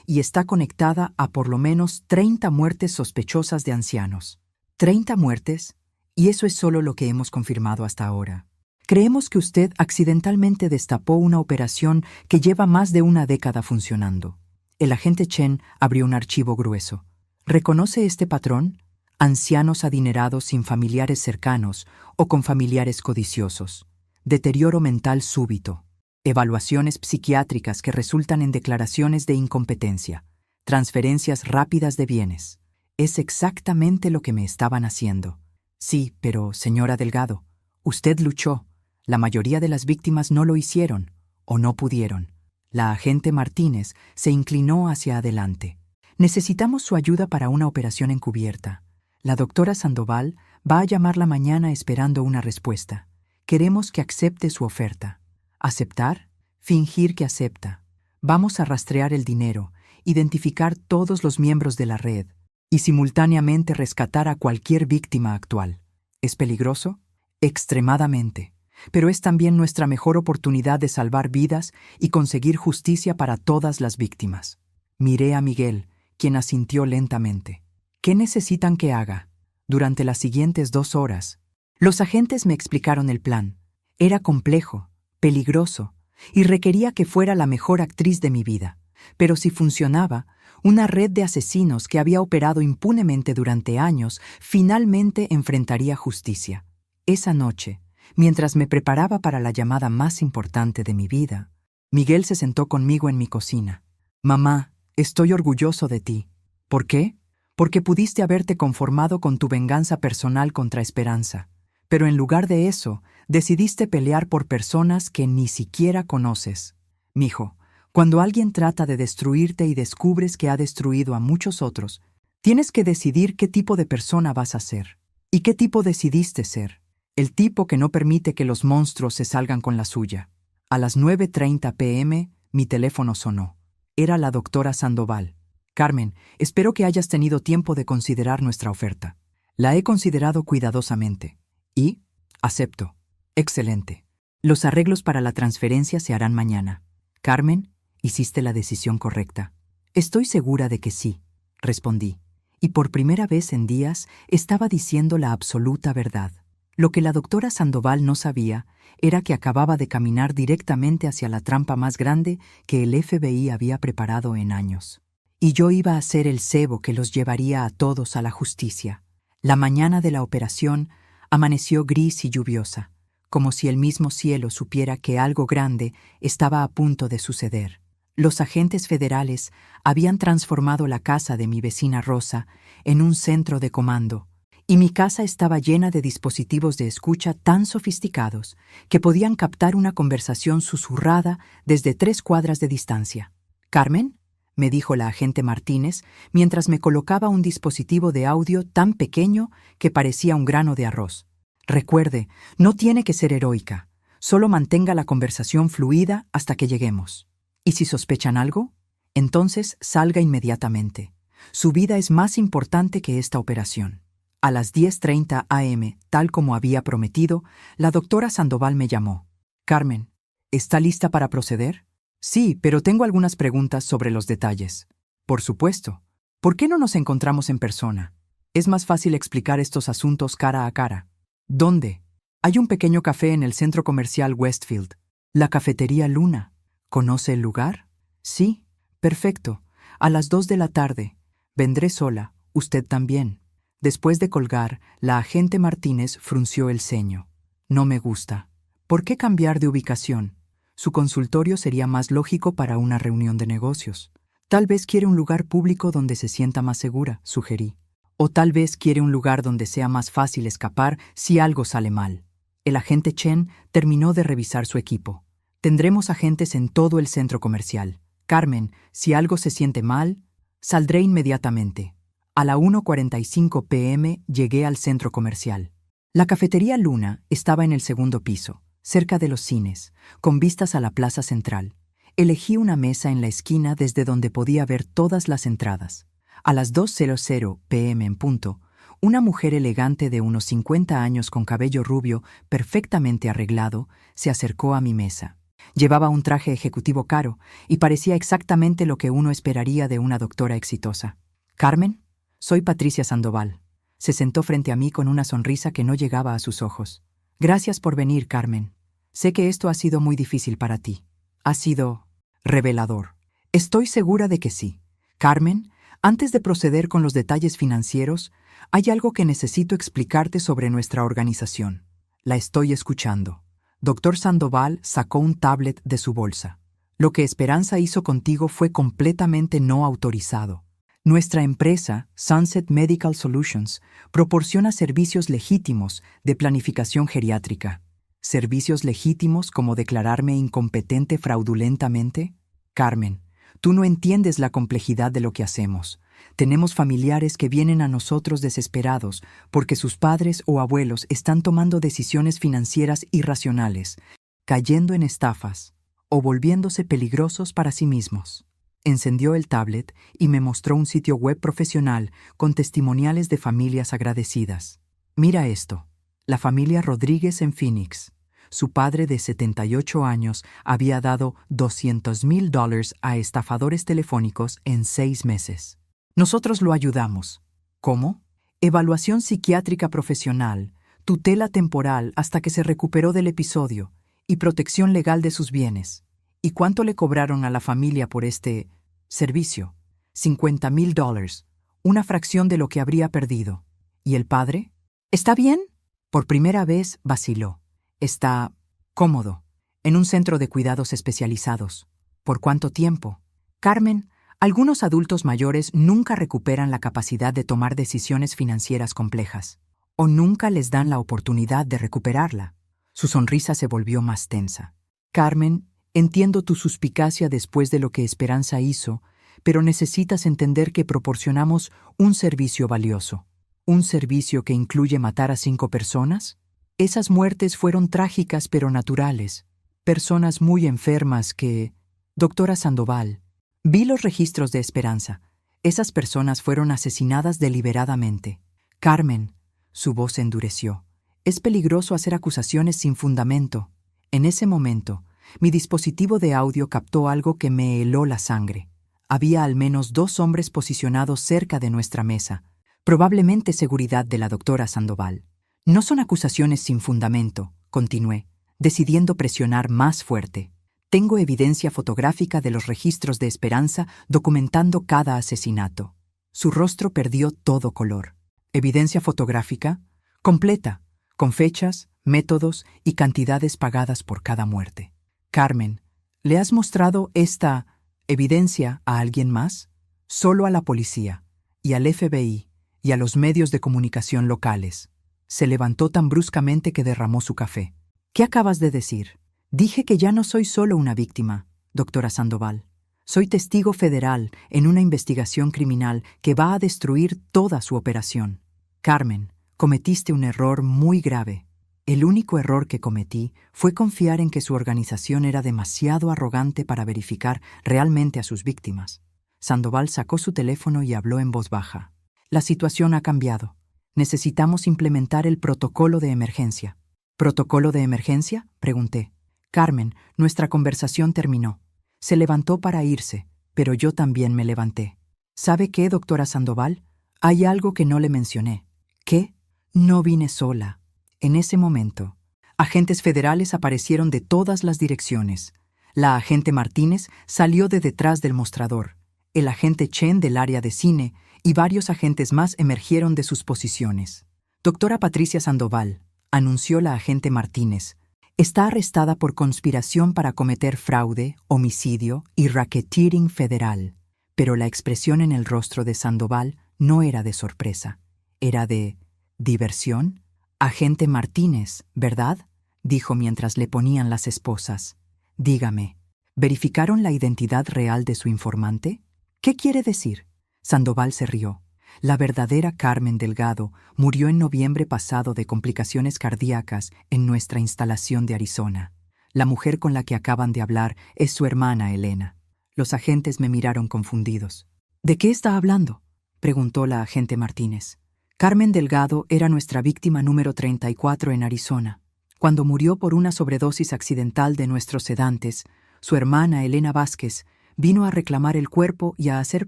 y está conectada a por lo menos 30 muertes sospechosas de ancianos. 30 muertes, y eso es solo lo que hemos confirmado hasta ahora. Creemos que usted accidentalmente destapó una operación que lleva más de una década funcionando. El agente Chen abrió un archivo grueso. ¿Reconoce este patrón? Ancianos adinerados sin familiares cercanos o con familiares codiciosos. Deterioro mental súbito. Evaluaciones psiquiátricas que resultan en declaraciones de incompetencia. Transferencias rápidas de bienes. Es exactamente lo que me estaban haciendo. Sí, pero, señora Delgado, usted luchó. La mayoría de las víctimas no lo hicieron o no pudieron. La agente Martínez se inclinó hacia adelante. Necesitamos su ayuda para una operación encubierta. La doctora Sandoval va a llamarla mañana esperando una respuesta. Queremos que acepte su oferta. ¿Aceptar? Fingir que acepta. Vamos a rastrear el dinero, identificar todos los miembros de la red y simultáneamente rescatar a cualquier víctima actual. ¿Es peligroso? Extremadamente. Pero es también nuestra mejor oportunidad de salvar vidas y conseguir justicia para todas las víctimas. Miré a Miguel, quien asintió lentamente. ¿Qué necesitan que haga? Durante las siguientes 2 horas, los agentes me explicaron el plan. Era complejo, peligroso, y requería que fuera la mejor actriz de mi vida. Pero si funcionaba, una red de asesinos que había operado impunemente durante años finalmente enfrentaría justicia. Esa noche, mientras me preparaba para la llamada más importante de mi vida, Miguel se sentó conmigo en mi cocina. Mamá, estoy orgulloso de ti. ¿Por qué? Porque pudiste haberte conformado con tu venganza personal contra Esperanza. Pero en lugar de eso, decidiste pelear por personas que ni siquiera conoces. Mijo, cuando alguien trata de destruirte y descubres que ha destruido a muchos otros, tienes que decidir qué tipo de persona vas a ser. ¿Y qué tipo decidiste ser? El tipo que no permite que los monstruos se salgan con la suya. A las 9:30 p.m., mi teléfono sonó. Era la doctora Sandoval. Carmen, espero que hayas tenido tiempo de considerar nuestra oferta. La he considerado cuidadosamente. Y, acepto. Excelente. Los arreglos para la transferencia se harán mañana. Carmen, hiciste la decisión correcta. Estoy segura de que sí, respondí. Y por primera vez en días estaba diciendo la absoluta verdad. Lo que la doctora Sandoval no sabía era que acababa de caminar directamente hacia la trampa más grande que el FBI había preparado en años. y yo iba a ser el cebo que los llevaría a todos a la justicia. La mañana de la operación amaneció gris y lluviosa, como si el mismo cielo supiera que algo grande estaba a punto de suceder. Los agentes federales habían transformado la casa de mi vecina Rosa en un centro de comando, y mi casa estaba llena de dispositivos de escucha tan sofisticados que podían captar una conversación susurrada desde 3 cuadras de distancia. «¿Carmen?», me dijo la agente Martínez mientras me colocaba un dispositivo de audio tan pequeño que parecía un grano de arroz. «Recuerde, no tiene que ser heroica. Solo mantenga la conversación fluida hasta que lleguemos. ¿Y si sospechan algo? Entonces salga inmediatamente. Su vida es más importante que esta operación». A las 10:30 am, tal como había prometido, la doctora Sandoval me llamó. «Carmen, ¿está lista para proceder?» «Sí, pero tengo algunas preguntas sobre los detalles». «Por supuesto. ¿Por qué no nos encontramos en persona? Es más fácil explicar estos asuntos cara a cara». «¿Dónde?» «Hay un pequeño café en el centro comercial Westfield. La cafetería Luna. ¿Conoce el lugar?» «Sí». «Perfecto. A las 2 de la tarde. Vendré sola. Usted también». Después de colgar, la agente Martínez frunció el ceño. «No me gusta. ¿Por qué cambiar de ubicación? Su consultorio sería más lógico para una reunión de negocios. Tal vez quiere un lugar público donde se sienta más segura», sugerí. «O tal vez quiere un lugar donde sea más fácil escapar si algo sale mal». El agente Chen terminó de revisar su equipo. «Tendremos agentes en todo el centro comercial. Carmen, si algo se siente mal, saldré inmediatamente». A la 1:45 p.m. llegué al centro comercial. La cafetería Luna estaba en el segundo piso, cerca de los cines, con vistas a la plaza central. Elegí una mesa en la esquina desde donde podía ver todas las entradas. A las 2:00 p.m. en punto, una mujer elegante de unos 50 años con cabello rubio perfectamente arreglado se acercó a mi mesa. Llevaba un traje ejecutivo caro y parecía exactamente lo que uno esperaría de una doctora exitosa. «Carmen, soy Patricia Sandoval». Se sentó frente a mí con una sonrisa que no llegaba a sus ojos. «Gracias por venir, Carmen. Sé que esto ha sido muy difícil para ti. Ha sido revelador». «Estoy segura de que sí. Carmen, antes de proceder con los detalles financieros, hay algo que necesito explicarte sobre nuestra organización». «La estoy escuchando». Dr. Sandoval sacó un tablet de su bolsa. «Lo que Esperanza hizo contigo fue completamente no autorizado. Nuestra empresa, Sunset Medical Solutions, proporciona servicios legítimos de planificación geriátrica». «¿Servicios legítimos como declararme incompetente fraudulentamente?» «Carmen, tú no entiendes la complejidad de lo que hacemos. Tenemos familiares que vienen a nosotros desesperados porque sus padres o abuelos están tomando decisiones financieras irracionales, cayendo en estafas o volviéndose peligrosos para sí mismos». Encendió el tablet y me mostró un sitio web profesional con testimoniales de familias agradecidas. «Mira esto. La familia Rodríguez en Phoenix. Su padre de 78 años había dado $200,000 a estafadores telefónicos en 6 meses. Nosotros lo ayudamos». «¿Cómo?» «Evaluación psiquiátrica profesional, tutela temporal hasta que se recuperó del episodio y protección legal de sus bienes». «¿Y cuánto le cobraron a la familia por este servicio?» $50,000, una fracción de lo que habría perdido». «¿Y el padre?» «¿Está bien?» Por primera vez vaciló. «Está cómodo, en un centro de cuidados especializados». «¿Por cuánto tiempo?» «Carmen, algunos adultos mayores nunca recuperan la capacidad de tomar decisiones financieras complejas, o nunca les dan la oportunidad de recuperarla». Su sonrisa se volvió más tensa. «Carmen, entiendo tu suspicacia después de lo que Esperanza hizo, pero necesitas entender que proporcionamos un servicio valioso. ¿Un servicio que incluye matar a 5 personas? Esas muertes fueron trágicas pero naturales. Personas muy enfermas que... Doctora Sandoval, vi los registros de Esperanza. Esas personas fueron asesinadas deliberadamente». «Carmen», su voz se endureció, «es peligroso hacer acusaciones sin fundamento». En ese momento, mi dispositivo de audio captó algo que me heló la sangre. Había al menos 2 hombres posicionados cerca de nuestra mesa, probablemente seguridad de la doctora Sandoval. «No son acusaciones sin fundamento», continué, decidiendo presionar más fuerte. Tengo evidencia fotográfica de los registros de Esperanza documentando cada asesinato. Su rostro perdió todo color. Evidencia fotográfica completa, con fechas, métodos y cantidades pagadas por cada muerte. Carmen, ¿le has mostrado esta evidencia a alguien más? Solo a la policía, y al FBI, y a los medios de comunicación locales. Se levantó tan bruscamente que derramó su café. ¿Qué acabas de decir? Dije que ya no soy solo una víctima, doctora Sandoval. Soy testigo federal en una investigación criminal que va a destruir toda su operación. Carmen, cometiste un error muy grave. El único error que cometí fue confiar en que su organización era demasiado arrogante para verificar realmente a sus víctimas. Sandoval sacó su teléfono y habló en voz baja. La situación ha cambiado. Necesitamos implementar el protocolo de emergencia. ¿Protocolo de emergencia?, pregunté. Carmen, nuestra conversación terminó. Se levantó para irse, pero yo también me levanté. ¿Sabe qué, doctora Sandoval? Hay algo que no le mencioné. ¿Qué? No vine sola. En ese momento, agentes federales aparecieron de todas las direcciones. La agente Martínez salió de detrás del mostrador. El agente Chen del área de cine y varios agentes más emergieron de sus posiciones. Doctora Patricia Sandoval, anunció la agente Martínez, está arrestada por conspiración para cometer fraude, homicidio y racketeering federal. Pero la expresión en el rostro de Sandoval no era de sorpresa. Era de diversión. Agente Martínez, ¿verdad?, dijo mientras le ponían las esposas. Dígame, ¿verificaron la identidad real de su informante? ¿Qué quiere decir? Sandoval se rió. La verdadera Carmen Delgado murió en noviembre pasado de complicaciones cardíacas en nuestra instalación de Arizona. La mujer con la que acaban de hablar es su hermana Elena. Los agentes me miraron confundidos. ¿De qué está hablando?, preguntó la agente Martínez. Carmen Delgado era nuestra víctima número 34 en Arizona. Cuando murió por una sobredosis accidental de nuestros sedantes, su hermana Elena Vázquez vino a reclamar el cuerpo y a hacer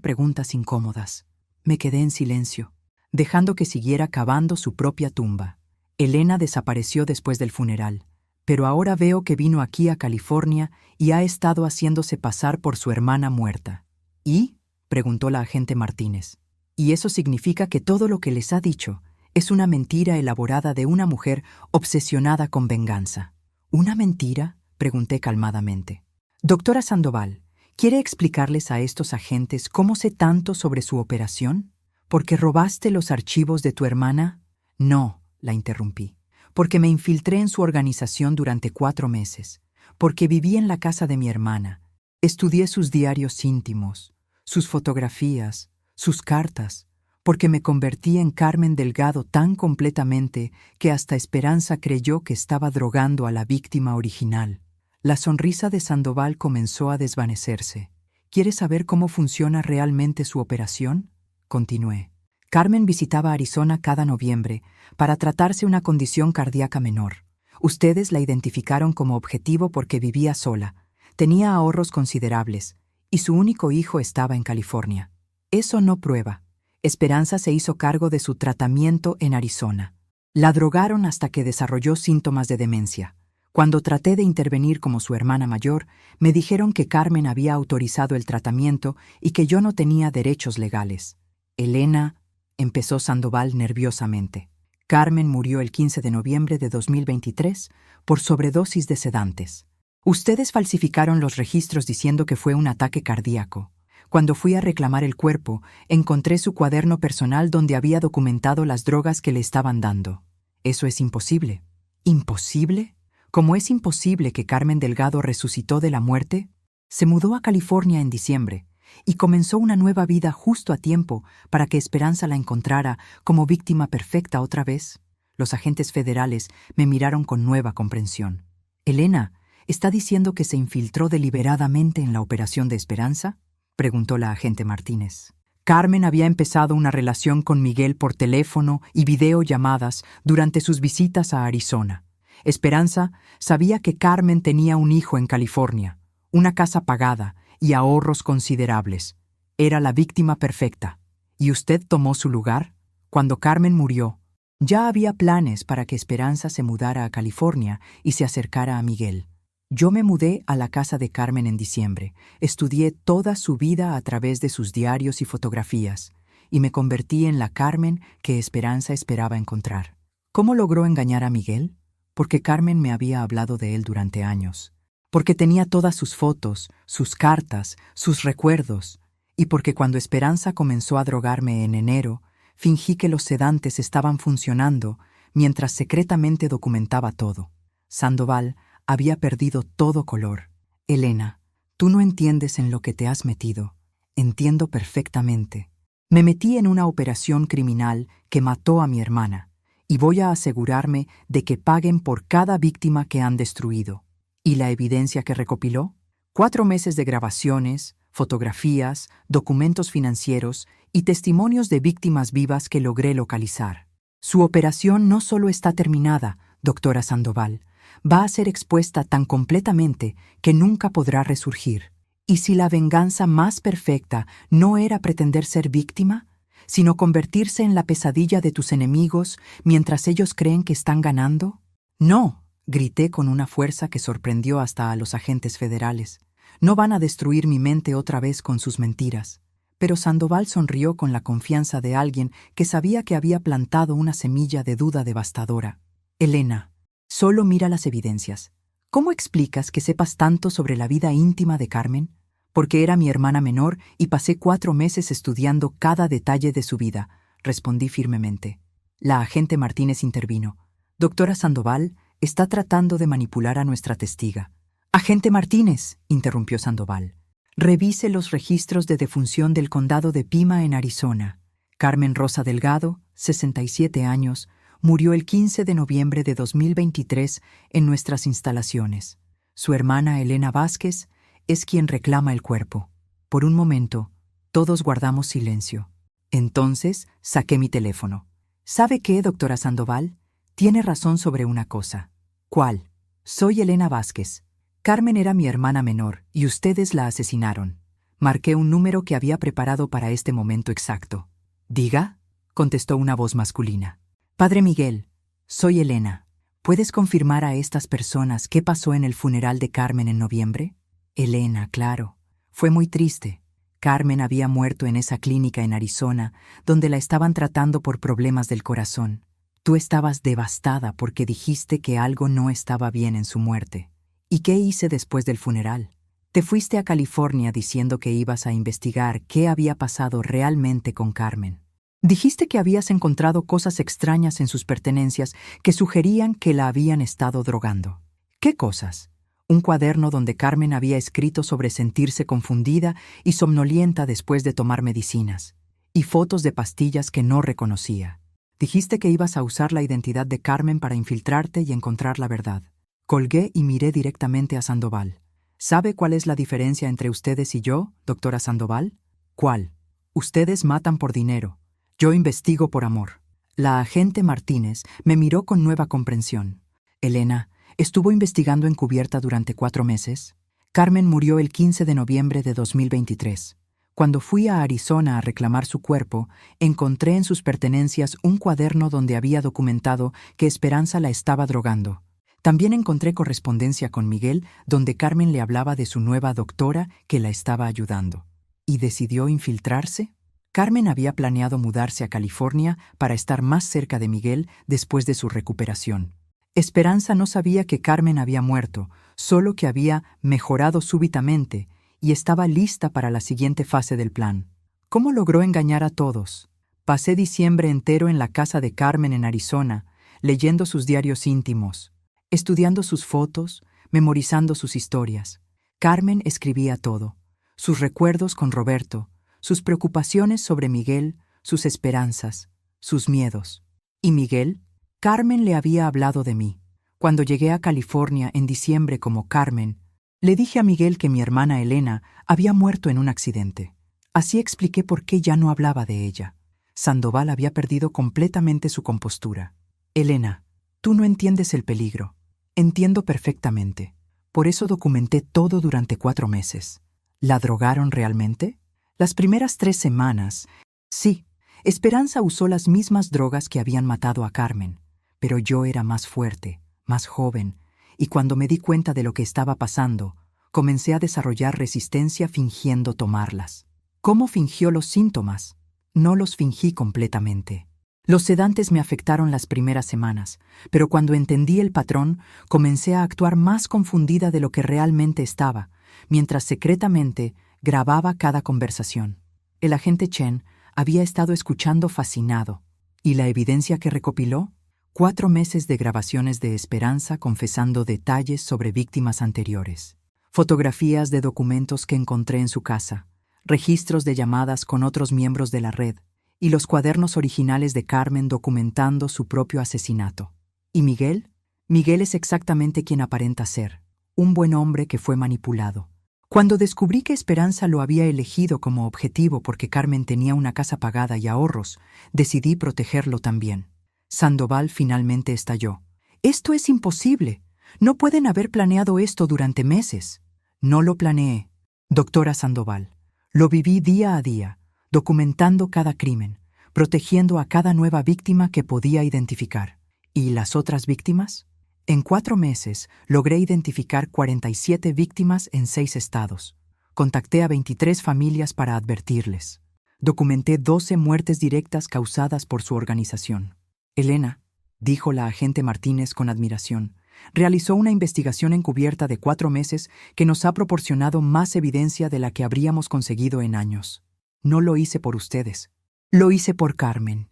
preguntas incómodas. Me quedé en silencio, dejando que siguiera cavando su propia tumba. Elena desapareció después del funeral, pero ahora veo que vino aquí a California y ha estado haciéndose pasar por su hermana muerta. ¿Y?, preguntó la agente Martínez. Y eso significa que todo lo que les ha dicho es una mentira elaborada de una mujer obsesionada con venganza. ¿Una mentira?, pregunté calmadamente. Doctora Sandoval, ¿quiere explicarles a estos agentes cómo sé tanto sobre su operación? ¿Porque robaste los archivos de tu hermana? No, la interrumpí. Porque me infiltré en su organización durante 4 meses. Porque viví en la casa de mi hermana. Estudié sus diarios íntimos, sus fotografías, sus cartas. Porque me convertí en Carmen Delgado tan completamente que hasta Esperanza creyó que estaba drogando a la víctima original. La sonrisa de Sandoval comenzó a desvanecerse. ¿Quiere saber cómo funciona realmente su operación?, continué. Carmen visitaba Arizona cada noviembre para tratarse una condición cardíaca menor. Ustedes la identificaron como objetivo porque vivía sola, tenía ahorros considerables, y su único hijo estaba en California. Eso no prueba. Esperanza se hizo cargo de su tratamiento en Arizona. La drogaron hasta que desarrolló síntomas de demencia. Cuando traté de intervenir como su hermana mayor, me dijeron que Carmen había autorizado el tratamiento y que yo no tenía derechos legales. Elena, empezó Sandoval nerviosamente. Carmen murió el 15 de noviembre de 2023 por sobredosis de sedantes. Ustedes falsificaron los registros diciendo que fue un ataque cardíaco. Cuando fui a reclamar el cuerpo, encontré su cuaderno personal donde había documentado las drogas que le estaban dando. Eso es imposible. ¿Imposible? Como es imposible que Carmen Delgado resucitó de la muerte, se mudó a California en diciembre y comenzó una nueva vida justo a tiempo para que Esperanza la encontrara como víctima perfecta otra vez. Los agentes federales me miraron con nueva comprensión. Elena, ¿está diciendo que se infiltró deliberadamente en la operación de Esperanza?, preguntó la agente Martínez. Carmen había empezado una relación con Miguel por teléfono y videollamadas durante sus visitas a Arizona. Esperanza sabía que Carmen tenía un hijo en California, una casa pagada y ahorros considerables. Era la víctima perfecta. ¿Y usted tomó su lugar? Cuando Carmen murió, ya había planes para que Esperanza se mudara a California y se acercara a Miguel. Yo me mudé a la casa de Carmen en diciembre, estudié toda su vida a través de sus diarios y fotografías, y me convertí en la Carmen que Esperanza esperaba encontrar. ¿Cómo logró engañar a Miguel? Porque Carmen me había hablado de él durante años, porque tenía todas sus fotos, sus cartas, sus recuerdos, y porque cuando Esperanza comenzó a drogarme en enero, fingí que los sedantes estaban funcionando mientras secretamente documentaba todo. Sandoval había perdido todo color. Elena, tú no entiendes en lo que te has metido. Entiendo perfectamente. Me metí en una operación criminal que mató a mi hermana, y voy a asegurarme de que paguen por cada víctima que han destruido. ¿Y la evidencia que recopiló? 4 meses de grabaciones, fotografías, documentos financieros y testimonios de víctimas vivas que logré localizar. Su operación no solo está terminada, doctora Sandoval, va a ser expuesta tan completamente que nunca podrá resurgir. ¿Y si la venganza más perfecta no era pretender ser víctima, sino convertirse en la pesadilla de tus enemigos mientras ellos creen que están ganando? No, grité con una fuerza que sorprendió hasta a los agentes federales. No van a destruir mi mente otra vez con sus mentiras. Pero Sandoval sonrió con la confianza de alguien que sabía que había plantado una semilla de duda devastadora. Elena, solo mira las evidencias. ¿Cómo explicas que sepas tanto sobre la vida íntima de Carmen? Porque era mi hermana menor y pasé 4 meses estudiando cada detalle de su vida, respondí firmemente. La agente Martínez intervino. Doctora Sandoval está tratando de manipular a nuestra testiga. Agente Martínez, interrumpió Sandoval. Revise los registros de defunción del condado de Pima en Arizona. Carmen Rosa Delgado, 67 años, murió el 15 de noviembre de 2023 en nuestras instalaciones. Su hermana Elena Vázquez es quien reclama el cuerpo. Por un momento, todos guardamos silencio. Entonces, saqué mi teléfono. ¿Sabe qué, doctora Sandoval? Tiene razón sobre una cosa. ¿Cuál? Soy Elena Vázquez. Carmen era mi hermana menor y ustedes la asesinaron. Marqué un número que había preparado para este momento exacto. «Diga», contestó una voz masculina. «Padre Miguel, soy Elena. ¿Puedes confirmar a estas personas qué pasó en el funeral de Carmen en noviembre?» Elena, claro. Fue muy triste. Carmen había muerto en esa clínica en Arizona, donde la estaban tratando por problemas del corazón. Tú estabas devastada porque dijiste que algo no estaba bien en su muerte. ¿Y qué hice después del funeral? Te fuiste a California diciendo que ibas a investigar qué había pasado realmente con Carmen. Dijiste que habías encontrado cosas extrañas en sus pertenencias que sugerían que la habían estado drogando. ¿Qué cosas? Un cuaderno donde Carmen había escrito sobre sentirse confundida y somnolienta después de tomar medicinas, y fotos de pastillas que no reconocía. Dijiste que ibas a usar la identidad de Carmen para infiltrarte y encontrar la verdad. Colgué y miré directamente a Sandoval. ¿Sabe cuál es la diferencia entre ustedes y yo, doctora Sandoval? ¿Cuál? Ustedes matan por dinero. Yo investigo por amor. La agente Martínez me miró con nueva comprensión. Elena, ¿estuvo investigando encubierta durante 4 meses? Carmen murió el 15 de noviembre de 2023. Cuando fui a Arizona a reclamar su cuerpo, encontré en sus pertenencias un cuaderno donde había documentado que Esperanza la estaba drogando. También encontré correspondencia con Miguel donde Carmen le hablaba de su nueva doctora que la estaba ayudando. ¿Y decidió infiltrarse? Carmen había planeado mudarse a California para estar más cerca de Miguel después de su recuperación. Esperanza no sabía que Carmen había muerto, solo que había mejorado súbitamente y estaba lista para la siguiente fase del plan. ¿Cómo logró engañar a todos? Pasé diciembre entero en la casa de Carmen en Arizona, leyendo sus diarios íntimos, estudiando sus fotos, memorizando sus historias. Carmen escribía todo, sus recuerdos con Roberto, sus preocupaciones sobre Miguel, sus esperanzas, sus miedos. ¿Y Miguel? Carmen le había hablado de mí. Cuando llegué a California en diciembre como Carmen, le dije a Miguel que mi hermana Elena había muerto en un accidente. Así expliqué por qué ya no hablaba de ella. Sandoval había perdido completamente su compostura. Elena, tú no entiendes el peligro. Entiendo perfectamente. Por eso documenté todo durante 4 meses. ¿La drogaron realmente? Las primeras 3 semanas, sí, Esperanza usó las mismas drogas que habían matado a Carmen, pero yo era más fuerte, más joven, y cuando me di cuenta de lo que estaba pasando, comencé a desarrollar resistencia fingiendo tomarlas. ¿Cómo fingió los síntomas? No los fingí completamente. Los sedantes me afectaron las primeras semanas, pero cuando entendí el patrón, comencé a actuar más confundida de lo que realmente estaba, mientras secretamente grababa cada conversación. El agente Chen había estado escuchando fascinado, y la evidencia que recopiló, 4 meses de grabaciones de Esperanza confesando detalles sobre víctimas anteriores, fotografías de documentos que encontré en su casa, registros de llamadas con otros miembros de la red, y los cuadernos originales de Carmen documentando su propio asesinato. ¿Y Miguel? Miguel es exactamente quien aparenta ser, un buen hombre que fue manipulado. Cuando descubrí que Esperanza lo había elegido como objetivo porque Carmen tenía una casa pagada y ahorros, decidí protegerlo también. Sandoval finalmente estalló. «¡Esto es imposible! No pueden haber planeado esto durante meses». «No lo planeé, doctora Sandoval. Lo viví día a día, documentando cada crimen, protegiendo a cada nueva víctima que podía identificar». ¿Y las otras víctimas? En 4 meses logré identificar 47 víctimas en 6 estados. Contacté a 23 familias para advertirles. Documenté 12 muertes directas causadas por su organización. Elena, dijo la agente Martínez con admiración, realizó una investigación encubierta de 4 meses que nos ha proporcionado más evidencia de la que habríamos conseguido en años. No lo hice por ustedes. Lo hice por Carmen.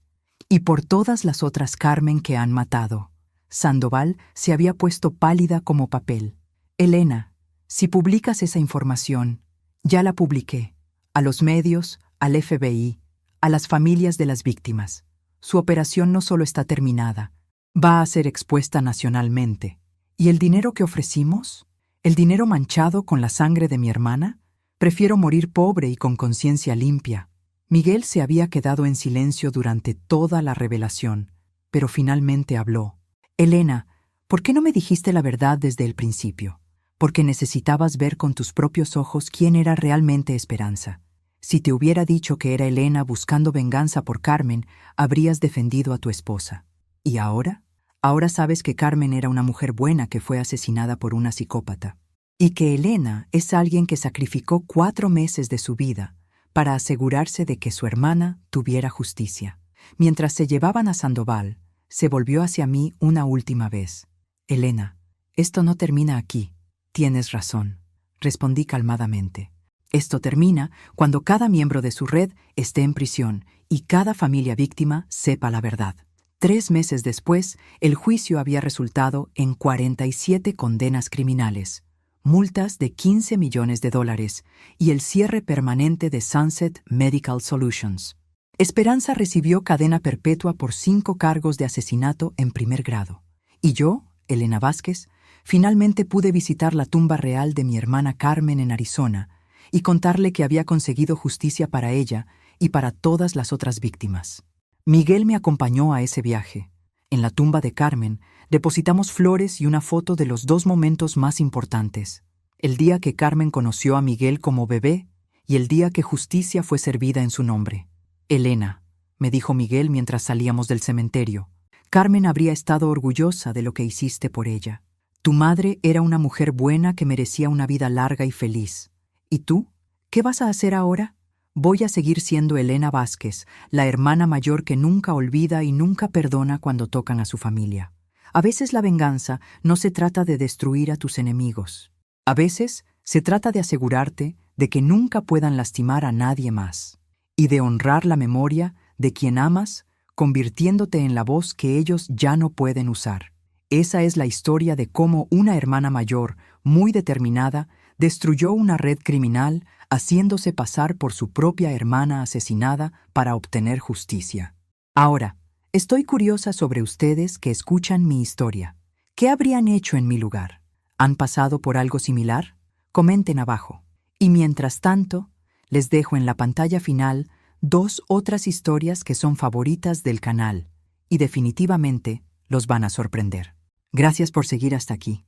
Y por todas las otras Carmen que han matado. Sandoval se había puesto pálida como papel. Elena, si publicas esa información, ya la publiqué. A los medios, al FBI, a las familias de las víctimas. Su operación no solo está terminada, va a ser expuesta nacionalmente. ¿Y el dinero que ofrecimos? ¿El dinero manchado con la sangre de mi hermana? Prefiero morir pobre y con conciencia limpia. Miguel se había quedado en silencio durante toda la revelación, pero finalmente habló. Elena, ¿por qué no me dijiste la verdad desde el principio? Porque necesitabas ver con tus propios ojos quién era realmente Esperanza. Si te hubiera dicho que era Elena buscando venganza por Carmen, habrías defendido a tu esposa. ¿Y ahora? Ahora sabes que Carmen era una mujer buena que fue asesinada por una psicópata. Y que Elena es alguien que sacrificó 4 meses de su vida para asegurarse de que su hermana tuviera justicia. Mientras se llevaban a Sandoval, se volvió hacia mí una última vez. Elena, esto no termina aquí. Tienes razón, respondí calmadamente. Esto termina cuando cada miembro de su red esté en prisión y cada familia víctima sepa la verdad. 3 meses después, el juicio había resultado en 47 condenas criminales, multas de $15 millones y el cierre permanente de Sunset Medical Solutions. Esperanza recibió cadena perpetua por 5 cargos de asesinato en primer grado. Y yo, Elena Vázquez, finalmente pude visitar la tumba real de mi hermana Carmen en Arizona y contarle que había conseguido justicia para ella y para todas las otras víctimas. Miguel me acompañó a ese viaje. En la tumba de Carmen depositamos flores y una foto de los 2 momentos más importantes: el día que Carmen conoció a Miguel como bebé y el día que justicia fue servida en su nombre. Elena, me dijo Miguel mientras salíamos del cementerio, Carmen habría estado orgullosa de lo que hiciste por ella. Tu madre era una mujer buena que merecía una vida larga y feliz. ¿Y tú? ¿Qué vas a hacer ahora? Voy a seguir siendo Elena Vázquez, la hermana mayor que nunca olvida y nunca perdona cuando tocan a su familia. A veces la venganza no se trata de destruir a tus enemigos. A veces se trata de asegurarte de que nunca puedan lastimar a nadie más. Y de honrar la memoria de quien amas, convirtiéndote en la voz que ellos ya no pueden usar. Esa es la historia de cómo una hermana mayor, muy determinada, destruyó una red criminal, haciéndose pasar por su propia hermana asesinada para obtener justicia. Ahora, estoy curiosa sobre ustedes que escuchan mi historia. ¿Qué habrían hecho en mi lugar? ¿Han pasado por algo similar? Comenten abajo. Y mientras tanto, les dejo en la pantalla final 2 otras historias que son favoritas del canal y definitivamente los van a sorprender. Gracias por seguir hasta aquí.